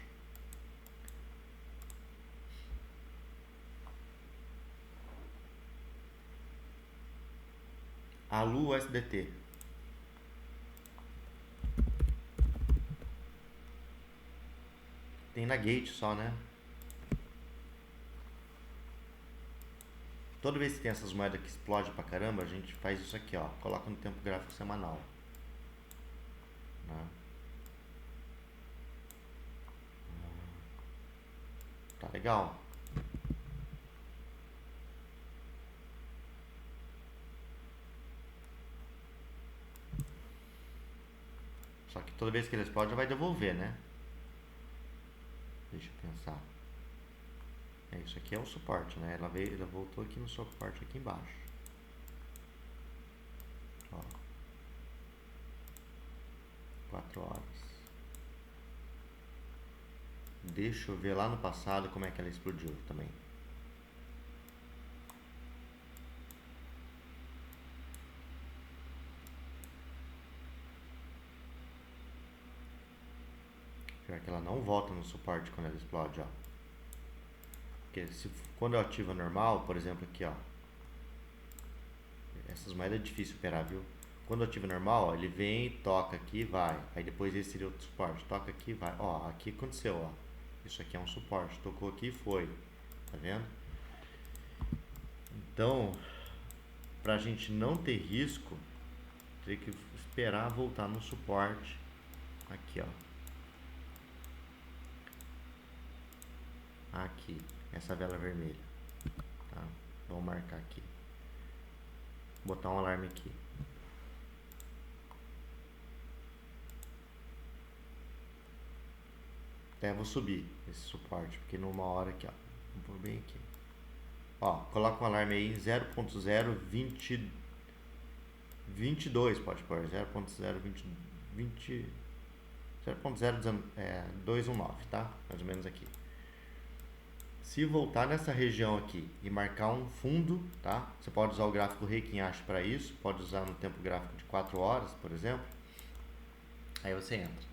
A Lu USDT. Tem na Gate só, né? Toda vez que tem essas moedas que explodem pra caramba, a gente faz isso aqui, ó. Coloca no tempo gráfico semanal. Né? Tá legal. Só que toda vez que ele explode, já vai devolver, né? Deixa eu pensar. Isso aqui é o suporte, né? Ela voltou aqui no suporte aqui embaixo. Ó. 4 horas. Deixa eu ver lá no passado como é que ela explodiu também. Pior que ela não volta no suporte quando ela explode, ó. Porque quando eu ativo normal, por exemplo aqui, ó. Essas moedas é difícil operar, viu? Quando eu ativo normal, ó, ele vem, toca aqui e vai. Aí depois esse seria outro suporte. Toca aqui e vai. Ó, aqui aconteceu, ó. Isso aqui é um suporte. Tocou aqui e foi. Tá vendo? Então, pra gente não ter risco, teria que esperar voltar no suporte. Aqui, ó. Aqui. Essa vela vermelha. Tá? Vamos marcar aqui. Botar um alarme aqui. Até vou subir esse suporte, porque numa hora aqui, ó. Vou pôr bem aqui. Ó, coloca um alarme aí em 0.022, pode pôr. 0.0219, tá? Mais ou menos aqui. Se voltar nessa região aqui e marcar um fundo, tá? Você pode usar o gráfico Heikin-Ashi para isso, pode usar no tempo gráfico de 4 horas, por exemplo. Aí você entra.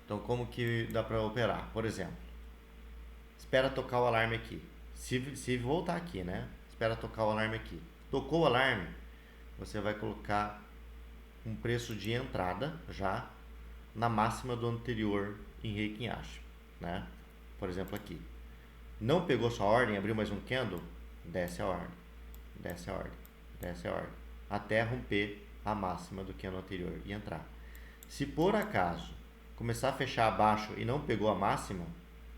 Então, como que dá para operar? Por exemplo, espera tocar o alarme aqui. Se voltar aqui, né? Espera tocar o alarme aqui. Tocou o alarme, você vai colocar um preço de entrada já na máxima do anterior em Heikin-Ashi, né? Por exemplo, aqui. Não pegou sua ordem, abriu mais um candle, desce a ordem, desce a ordem, desce a ordem, até romper a máxima do candle anterior e entrar. Se por acaso começar a fechar abaixo e não pegou a máxima,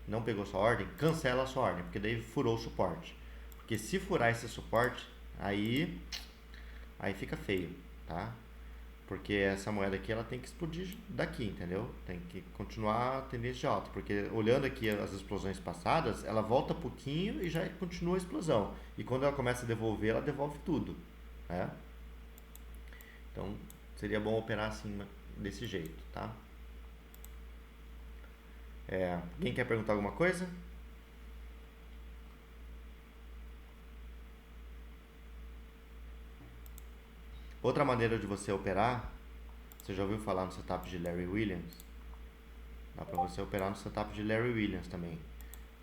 não pegou sua ordem, cancela a sua ordem, porque daí furou o suporte. Porque se furar esse suporte, aí fica feio, tá? Porque essa moeda aqui, ela tem que explodir daqui, entendeu? Tem que continuar a tendência de alta. Porque olhando aqui as explosões passadas, ela volta pouquinho e já continua a explosão. E quando ela começa a devolver, ela devolve tudo, né? Então, seria bom operar assim, desse jeito, tá? Alguém quer perguntar alguma coisa? Outra maneira de você operar, você já ouviu falar no setup de Larry Williams? Dá para você operar no setup de Larry Williams também.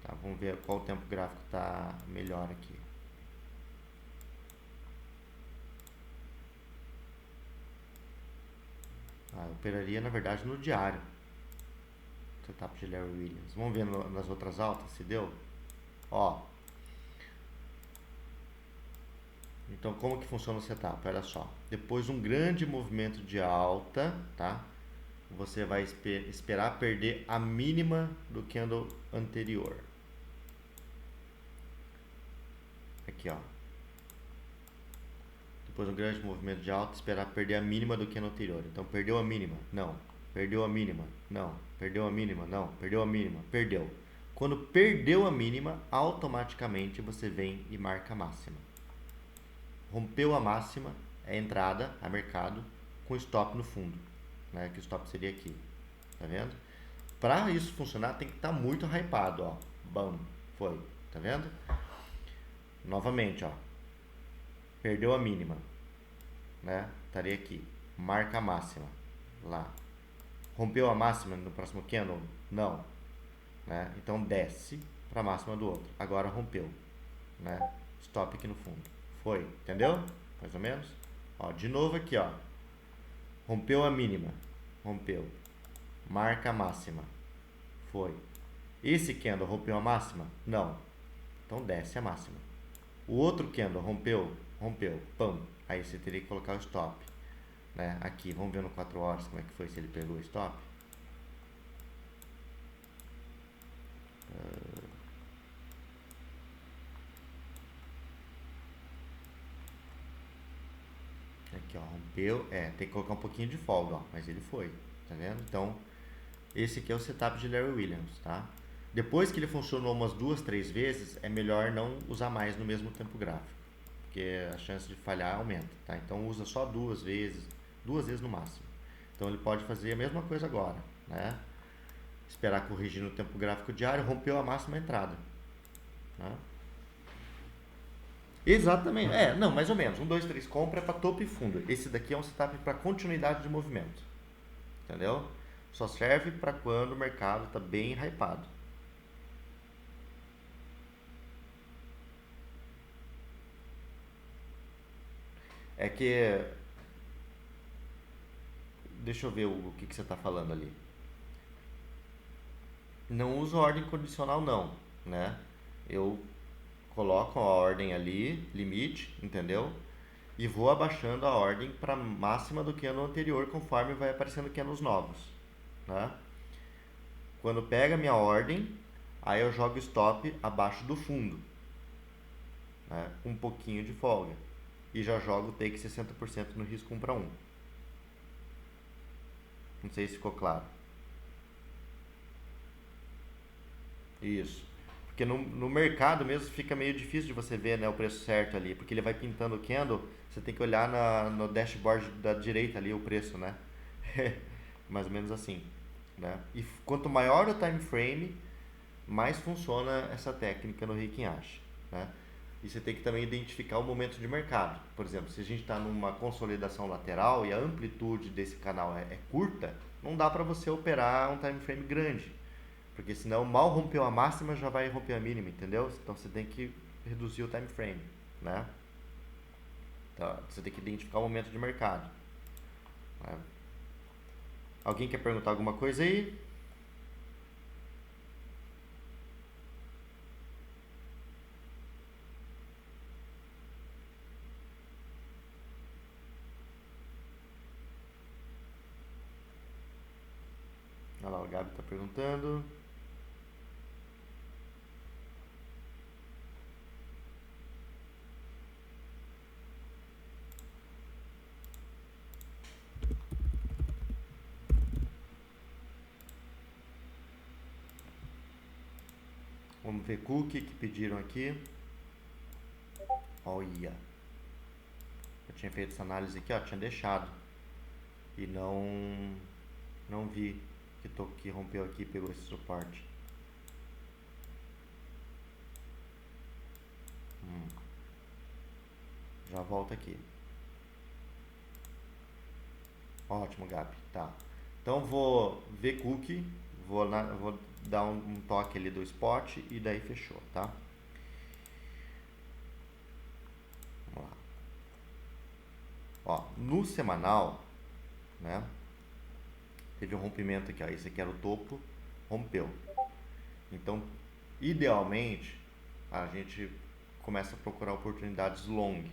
Tá? Vamos ver qual o tempo gráfico está melhor aqui. Eu operaria na verdade no diário. Setup de Larry Williams. Vamos ver nas outras altas se deu. Ó. Então como que funciona o setup? Olha só. Depois de um grande movimento de alta, tá? Você vai esperar perder a mínima do candle anterior. Aqui, ó. Depois de um grande movimento de alta, esperar perder a mínima do candle anterior. Então perdeu a mínima? Não. Perdeu a mínima? Não. Perdeu a mínima? Não. Perdeu a mínima? Perdeu. Quando perdeu a mínima, automaticamente você vem e marca a máxima. Rompeu a máxima, é entrada a mercado com stop no fundo, né? Que o stop seria aqui, tá vendo? Para isso funcionar tem que estar muito hypado, ó. Bam, foi, tá vendo? Novamente, ó. Perdeu a mínima, né? Estaria aqui. Marca a máxima, lá. Rompeu a máxima no próximo candle? Não, né? Então desce para a máxima do outro. Agora rompeu, né? Stop aqui no fundo. Foi, entendeu? Mais ou menos. Ó, de novo aqui, ó. Rompeu a mínima. Rompeu. Marca a máxima. Foi. Esse candle rompeu a máxima? Não. Então desce a máxima. O outro candle rompeu? Rompeu. Pão. Aí você teria que colocar o stop, né? Aqui, vamos ver no 4 horas como é que foi, se ele pegou o stop. Aqui, ó, rompeu. Tem que colocar um pouquinho de folga, ó, mas ele foi, tá vendo? Então, esse aqui é o setup de Larry Williams, tá? Depois que ele funcionou umas 2, 3 vezes, é melhor não usar mais no mesmo tempo gráfico, porque a chance de falhar aumenta, tá? Então usa só 2 vezes no máximo. Então ele pode fazer a mesma coisa agora, né? Esperar corrigir no tempo gráfico diário, rompeu a máxima entrada, né? Exatamente, não, mais ou menos. 1, 2, 3 compra é para topo e fundo. Esse daqui é um setup para continuidade de movimento, entendeu? Só serve para quando o mercado está bem hypado. É que, deixa eu ver o que você está falando ali. Não uso ordem condicional não, né? Eu coloco a ordem ali, limite, entendeu? E vou abaixando a ordem para máxima do candle anterior conforme vai aparecendo candles novos, né? Quando pega a minha ordem, aí eu jogo stop abaixo do fundo, né? Com um pouquinho de folga. E já jogo take 60% no risco 1 para 1. Não sei se ficou claro. Isso. Porque no mercado mesmo fica meio difícil de você ver, né, o preço certo ali. Porque ele vai pintando o candle, você tem que olhar no dashboard da direita ali o preço, né? Mais ou menos assim, né? E quanto maior o time frame, mais funciona essa técnica no Heikin Ashi, né? E você tem que também identificar o momento de mercado. Por exemplo, se a gente está numa consolidação lateral e a amplitude desse canal é curta, não dá para você operar um time frame grande, porque senão mal rompeu a máxima já vai romper a mínima, entendeu? Então você tem que reduzir o time frame, né? Então, você tem que identificar o momento de mercado, né? Alguém quer perguntar alguma coisa aí? Olha lá, o Gabi está perguntando. Vamos ver cookie que pediram aqui. Olha. Eu tinha feito essa análise aqui, ó. Tinha deixado. e não vi que rompeu aqui e pegou esse suporte. Já volta aqui. Ótimo, Gabi. Tá. Então vou ver cookie, vou dar um toque ali do spot e daí fechou, tá? Vamos lá. Ó, no semanal, né? Teve um rompimento aqui, ó. Esse aqui era o topo, rompeu. Então, idealmente, a gente começa a procurar oportunidades long,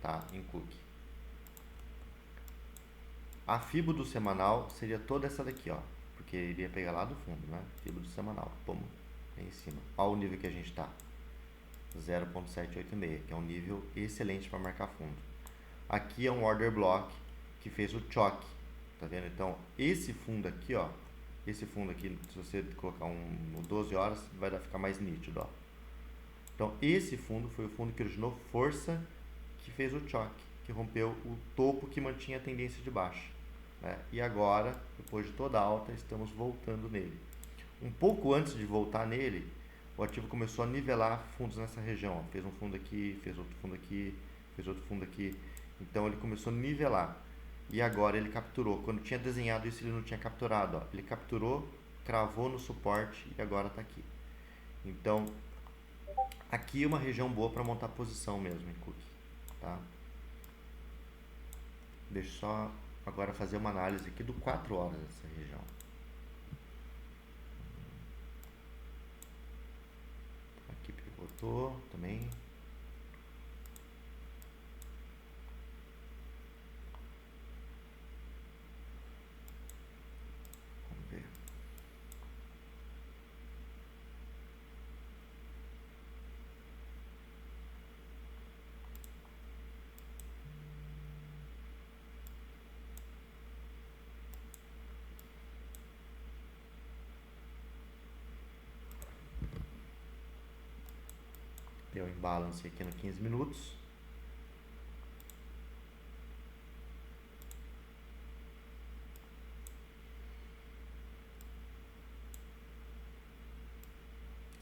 tá? Em cookie. A FIBO do semanal seria toda essa daqui, ó. Porque iria pegar lá do fundo, né? FIBO do semanal. Vamos em cima. Olha o nível que a gente está. 0.786, que é um nível excelente para marcar fundo. Aqui é um order block que fez o choque. Tá vendo? Então, esse fundo aqui, ó. Esse fundo aqui, se você colocar um 12 horas, vai ficar mais nítido, ó. Então, esse fundo foi o fundo que originou força, que fez o choque, que rompeu o topo que mantinha a tendência de baixa, né? E agora, depois de toda a alta, estamos voltando nele. Um pouco antes de voltar nele, o ativo começou a nivelar fundos nessa região, ó. Fez um fundo aqui, fez outro fundo aqui, fez outro fundo aqui. Então, ele começou a nivelar. E agora ele capturou. Quando tinha desenhado isso, ele não tinha capturado, ó. Ele capturou, cravou no suporte e agora está aqui. Então, aqui é uma região boa para montar posição mesmo em cookie, tá? Deixa eu só agora fazer uma análise aqui do 4 horas dessa região. Aqui pivotou também. Vamos ver. Deu imbalance aqui no 15 minutos.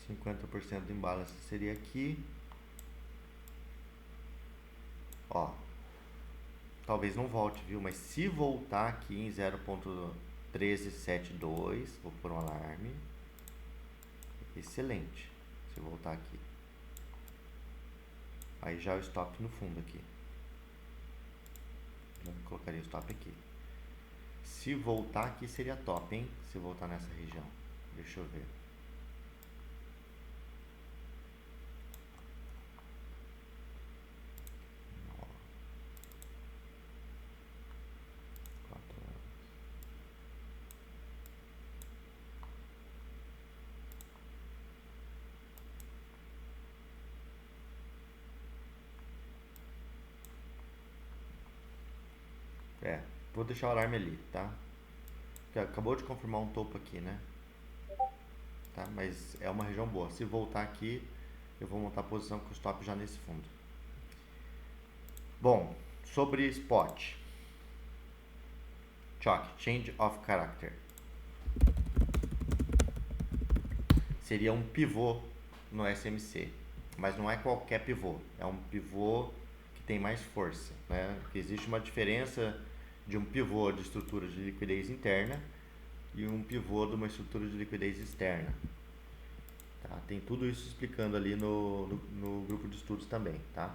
%50 de imbalance seria aqui. Ó, talvez não volte, viu? Mas se voltar aqui em 0.1372, vou pôr um alarme. Excelente. Se voltar aqui. Aí já o stop no fundo aqui. Já colocaria o stop aqui. Se voltar aqui seria top, hein? Se voltar nessa região. Deixa eu ver. Ó. 4 horas. Vou deixar o alarme ali, tá? Porque acabou de confirmar um topo aqui, né? Tá? Mas é uma região boa. Se voltar aqui, eu vou montar a posição com o stop já nesse fundo. Bom, sobre spot. Choque, change of character. Seria um pivô no SMC. Mas não é qualquer pivô. É um pivô que tem mais força, né? Porque existe uma diferença de um pivô de estrutura de liquidez interna e um pivô de uma estrutura de liquidez externa. Tá? Tem tudo isso explicando ali no grupo de estudos também, tá?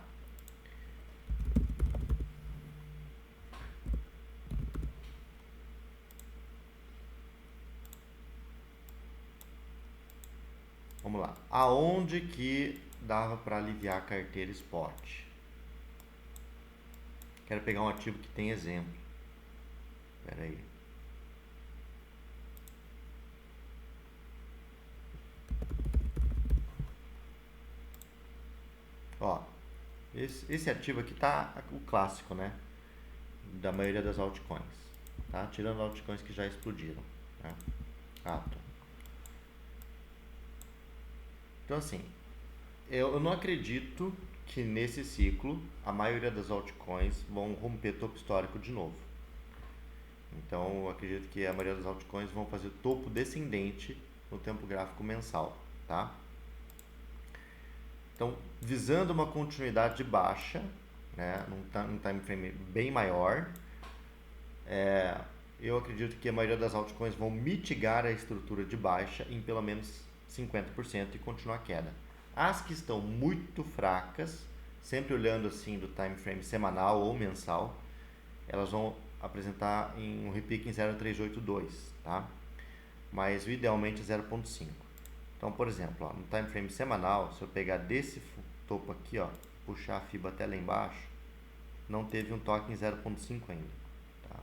Vamos lá. Aonde que dava para aliviar a carteira spot? Quero pegar um ativo que tem exemplo. Espera aí. Ó, esse ativo aqui tá o clássico, né? Da maioria das altcoins, tá? Tirando altcoins que já explodiram, né? Atom. Então assim, eu não acredito que nesse ciclo a maioria das altcoins vão romper topo histórico de novo. Então, eu acredito que a maioria das altcoins vão fazer topo descendente no tempo gráfico mensal, tá? Então, visando uma continuidade de baixa, né, num time frame bem maior, eu acredito que a maioria das altcoins vão mitigar a estrutura de baixa em pelo menos 50% e continuar a queda. As que estão muito fracas, sempre olhando assim do time frame semanal ou mensal, elas vão apresentar um repique em 0,382, tá? Mas idealmente 0,5. Então, por exemplo, ó, no time frame semanal, se eu pegar desse topo aqui, ó, puxar a FIBA até lá embaixo, não teve um toque em 0,5 ainda, tá?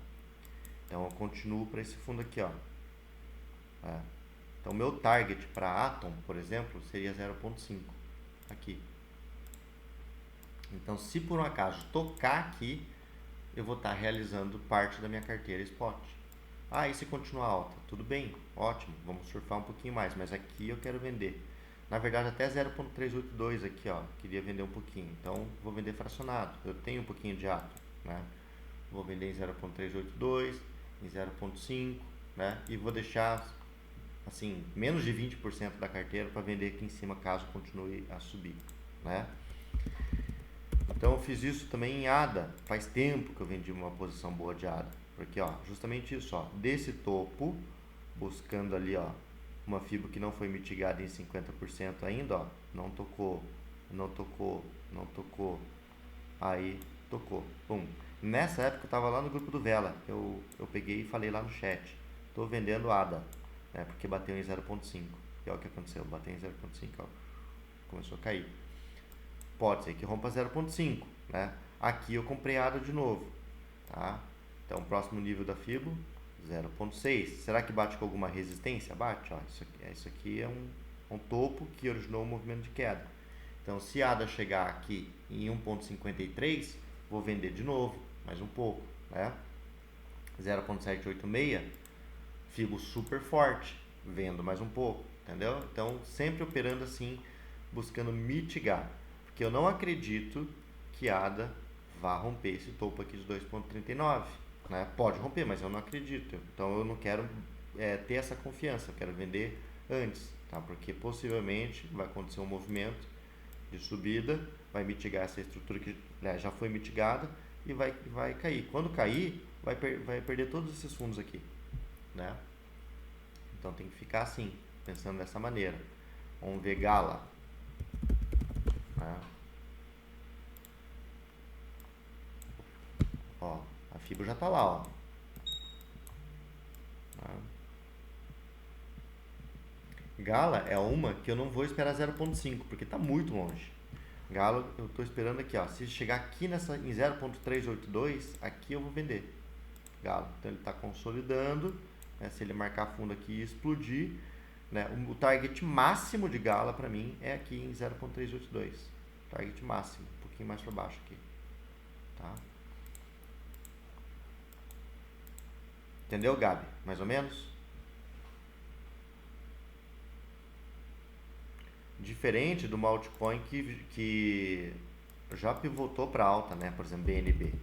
Então eu continuo para esse fundo aqui, ó. Então meu target para Atom, por exemplo, seria 0,5 aqui. Então, se por um acaso tocar aqui, eu vou estar realizando parte da minha carteira spot. Ah, e se continuar alta? Tudo bem, ótimo, vamos surfar um pouquinho mais, mas aqui eu quero vender. Na verdade, até 0,382 aqui, ó, queria vender um pouquinho, então vou vender fracionado. Eu tenho um pouquinho de ato, né? Vou vender em 0,382, em 0,5, né? E vou deixar assim, menos de 20% da carteira para vender aqui em cima caso continue a subir, né? Então eu fiz isso também em ADA. Faz tempo que eu vendi uma posição boa de ADA. Porque, ó, justamente isso, ó, desse topo, buscando ali, ó, uma FIBO que não foi mitigada em 50% ainda, ó, não tocou, não tocou, não tocou, aí tocou, pum. Nessa época eu tava lá no grupo do Vela, eu peguei e falei lá no chat, tô vendendo ADA, né, porque bateu em 0,5, e olha o que aconteceu, bateu em 0,5, ó, começou a cair. Pode ser que rompa 0,5, né? Aqui eu comprei ADA de novo, tá? Então, próximo nível da FIBO, 0,6. Será que bate com alguma resistência? Bate, ó. Isso aqui é um topo que originou um movimento de queda. Então, se a ADA chegar aqui em 1,53, vou vender de novo, mais um pouco, né? 0,786, FIBO super forte, vendo mais um pouco, entendeu? Então, sempre operando assim, buscando mitigar. Porque eu não acredito que a ADA vá romper esse topo aqui de 2,39, né? Pode romper, mas eu não acredito. Então eu não quero ter essa confiança, eu quero vender antes, tá? Porque possivelmente vai acontecer um movimento de subida, vai mitigar essa estrutura que já foi mitigada e vai cair. Quando cair, vai perder todos esses fundos aqui, né? Então tem que ficar assim, pensando dessa maneira. Vamos ver Gala. Ó, a FIBO já tá lá, ó. Gala é uma que eu não vou esperar 0,5, porque tá muito longe. Gala eu tô esperando aqui, ó. Se chegar aqui em 0,382, aqui eu vou vender. Gala, então ele tá consolidando, né? Se ele marcar fundo aqui e explodir, né? O target máximo de Gala para mim é aqui em 0,382. Target máximo, um pouquinho mais para baixo aqui, tá? Entendeu, Gabi? Mais ou menos? Diferente de uma altcoin que já pivotou para alta, né? Por exemplo, BNB.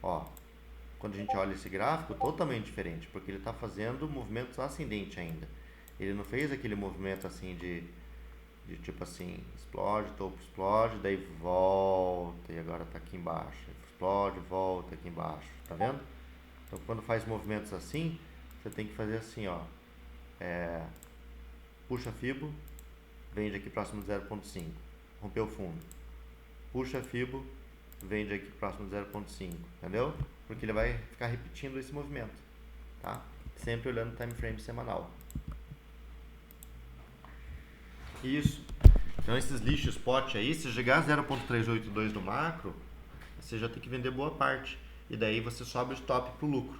Ó, quando a gente olha esse gráfico, totalmente diferente, porque ele está fazendo movimentos ascendentes ainda. Ele não fez aquele movimento assim de tipo assim, explode, topo, explode, daí volta e agora está aqui embaixo. Explode, volta aqui embaixo, tá vendo? Então quando faz movimentos assim, você tem que fazer assim, ó. Puxa FIBO, vende aqui próximo de 0,5, rompeu o fundo. Puxa FIBO, vende aqui próximo de 0,5, entendeu? Porque ele vai ficar repetindo esse movimento, tá? Sempre olhando o time frame semanal. Isso. Então esses lixos spot aí, se chegar a 0,382 no macro, você já tem que vender boa parte. E daí você sobe o stop pro lucro.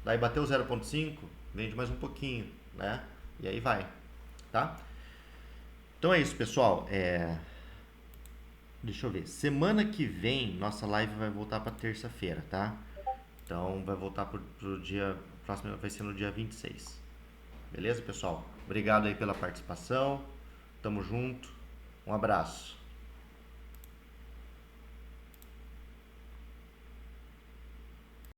Daí bateu 0,5, vende mais um pouquinho, né? E aí vai, tá? Então é isso, pessoal. Deixa eu ver. Semana que vem, nossa live vai voltar para terça-feira, tá? Então vai voltar pro dia. Próximo vai ser no dia 26. Beleza, pessoal? Obrigado aí pela participação. Tamo junto. Um abraço.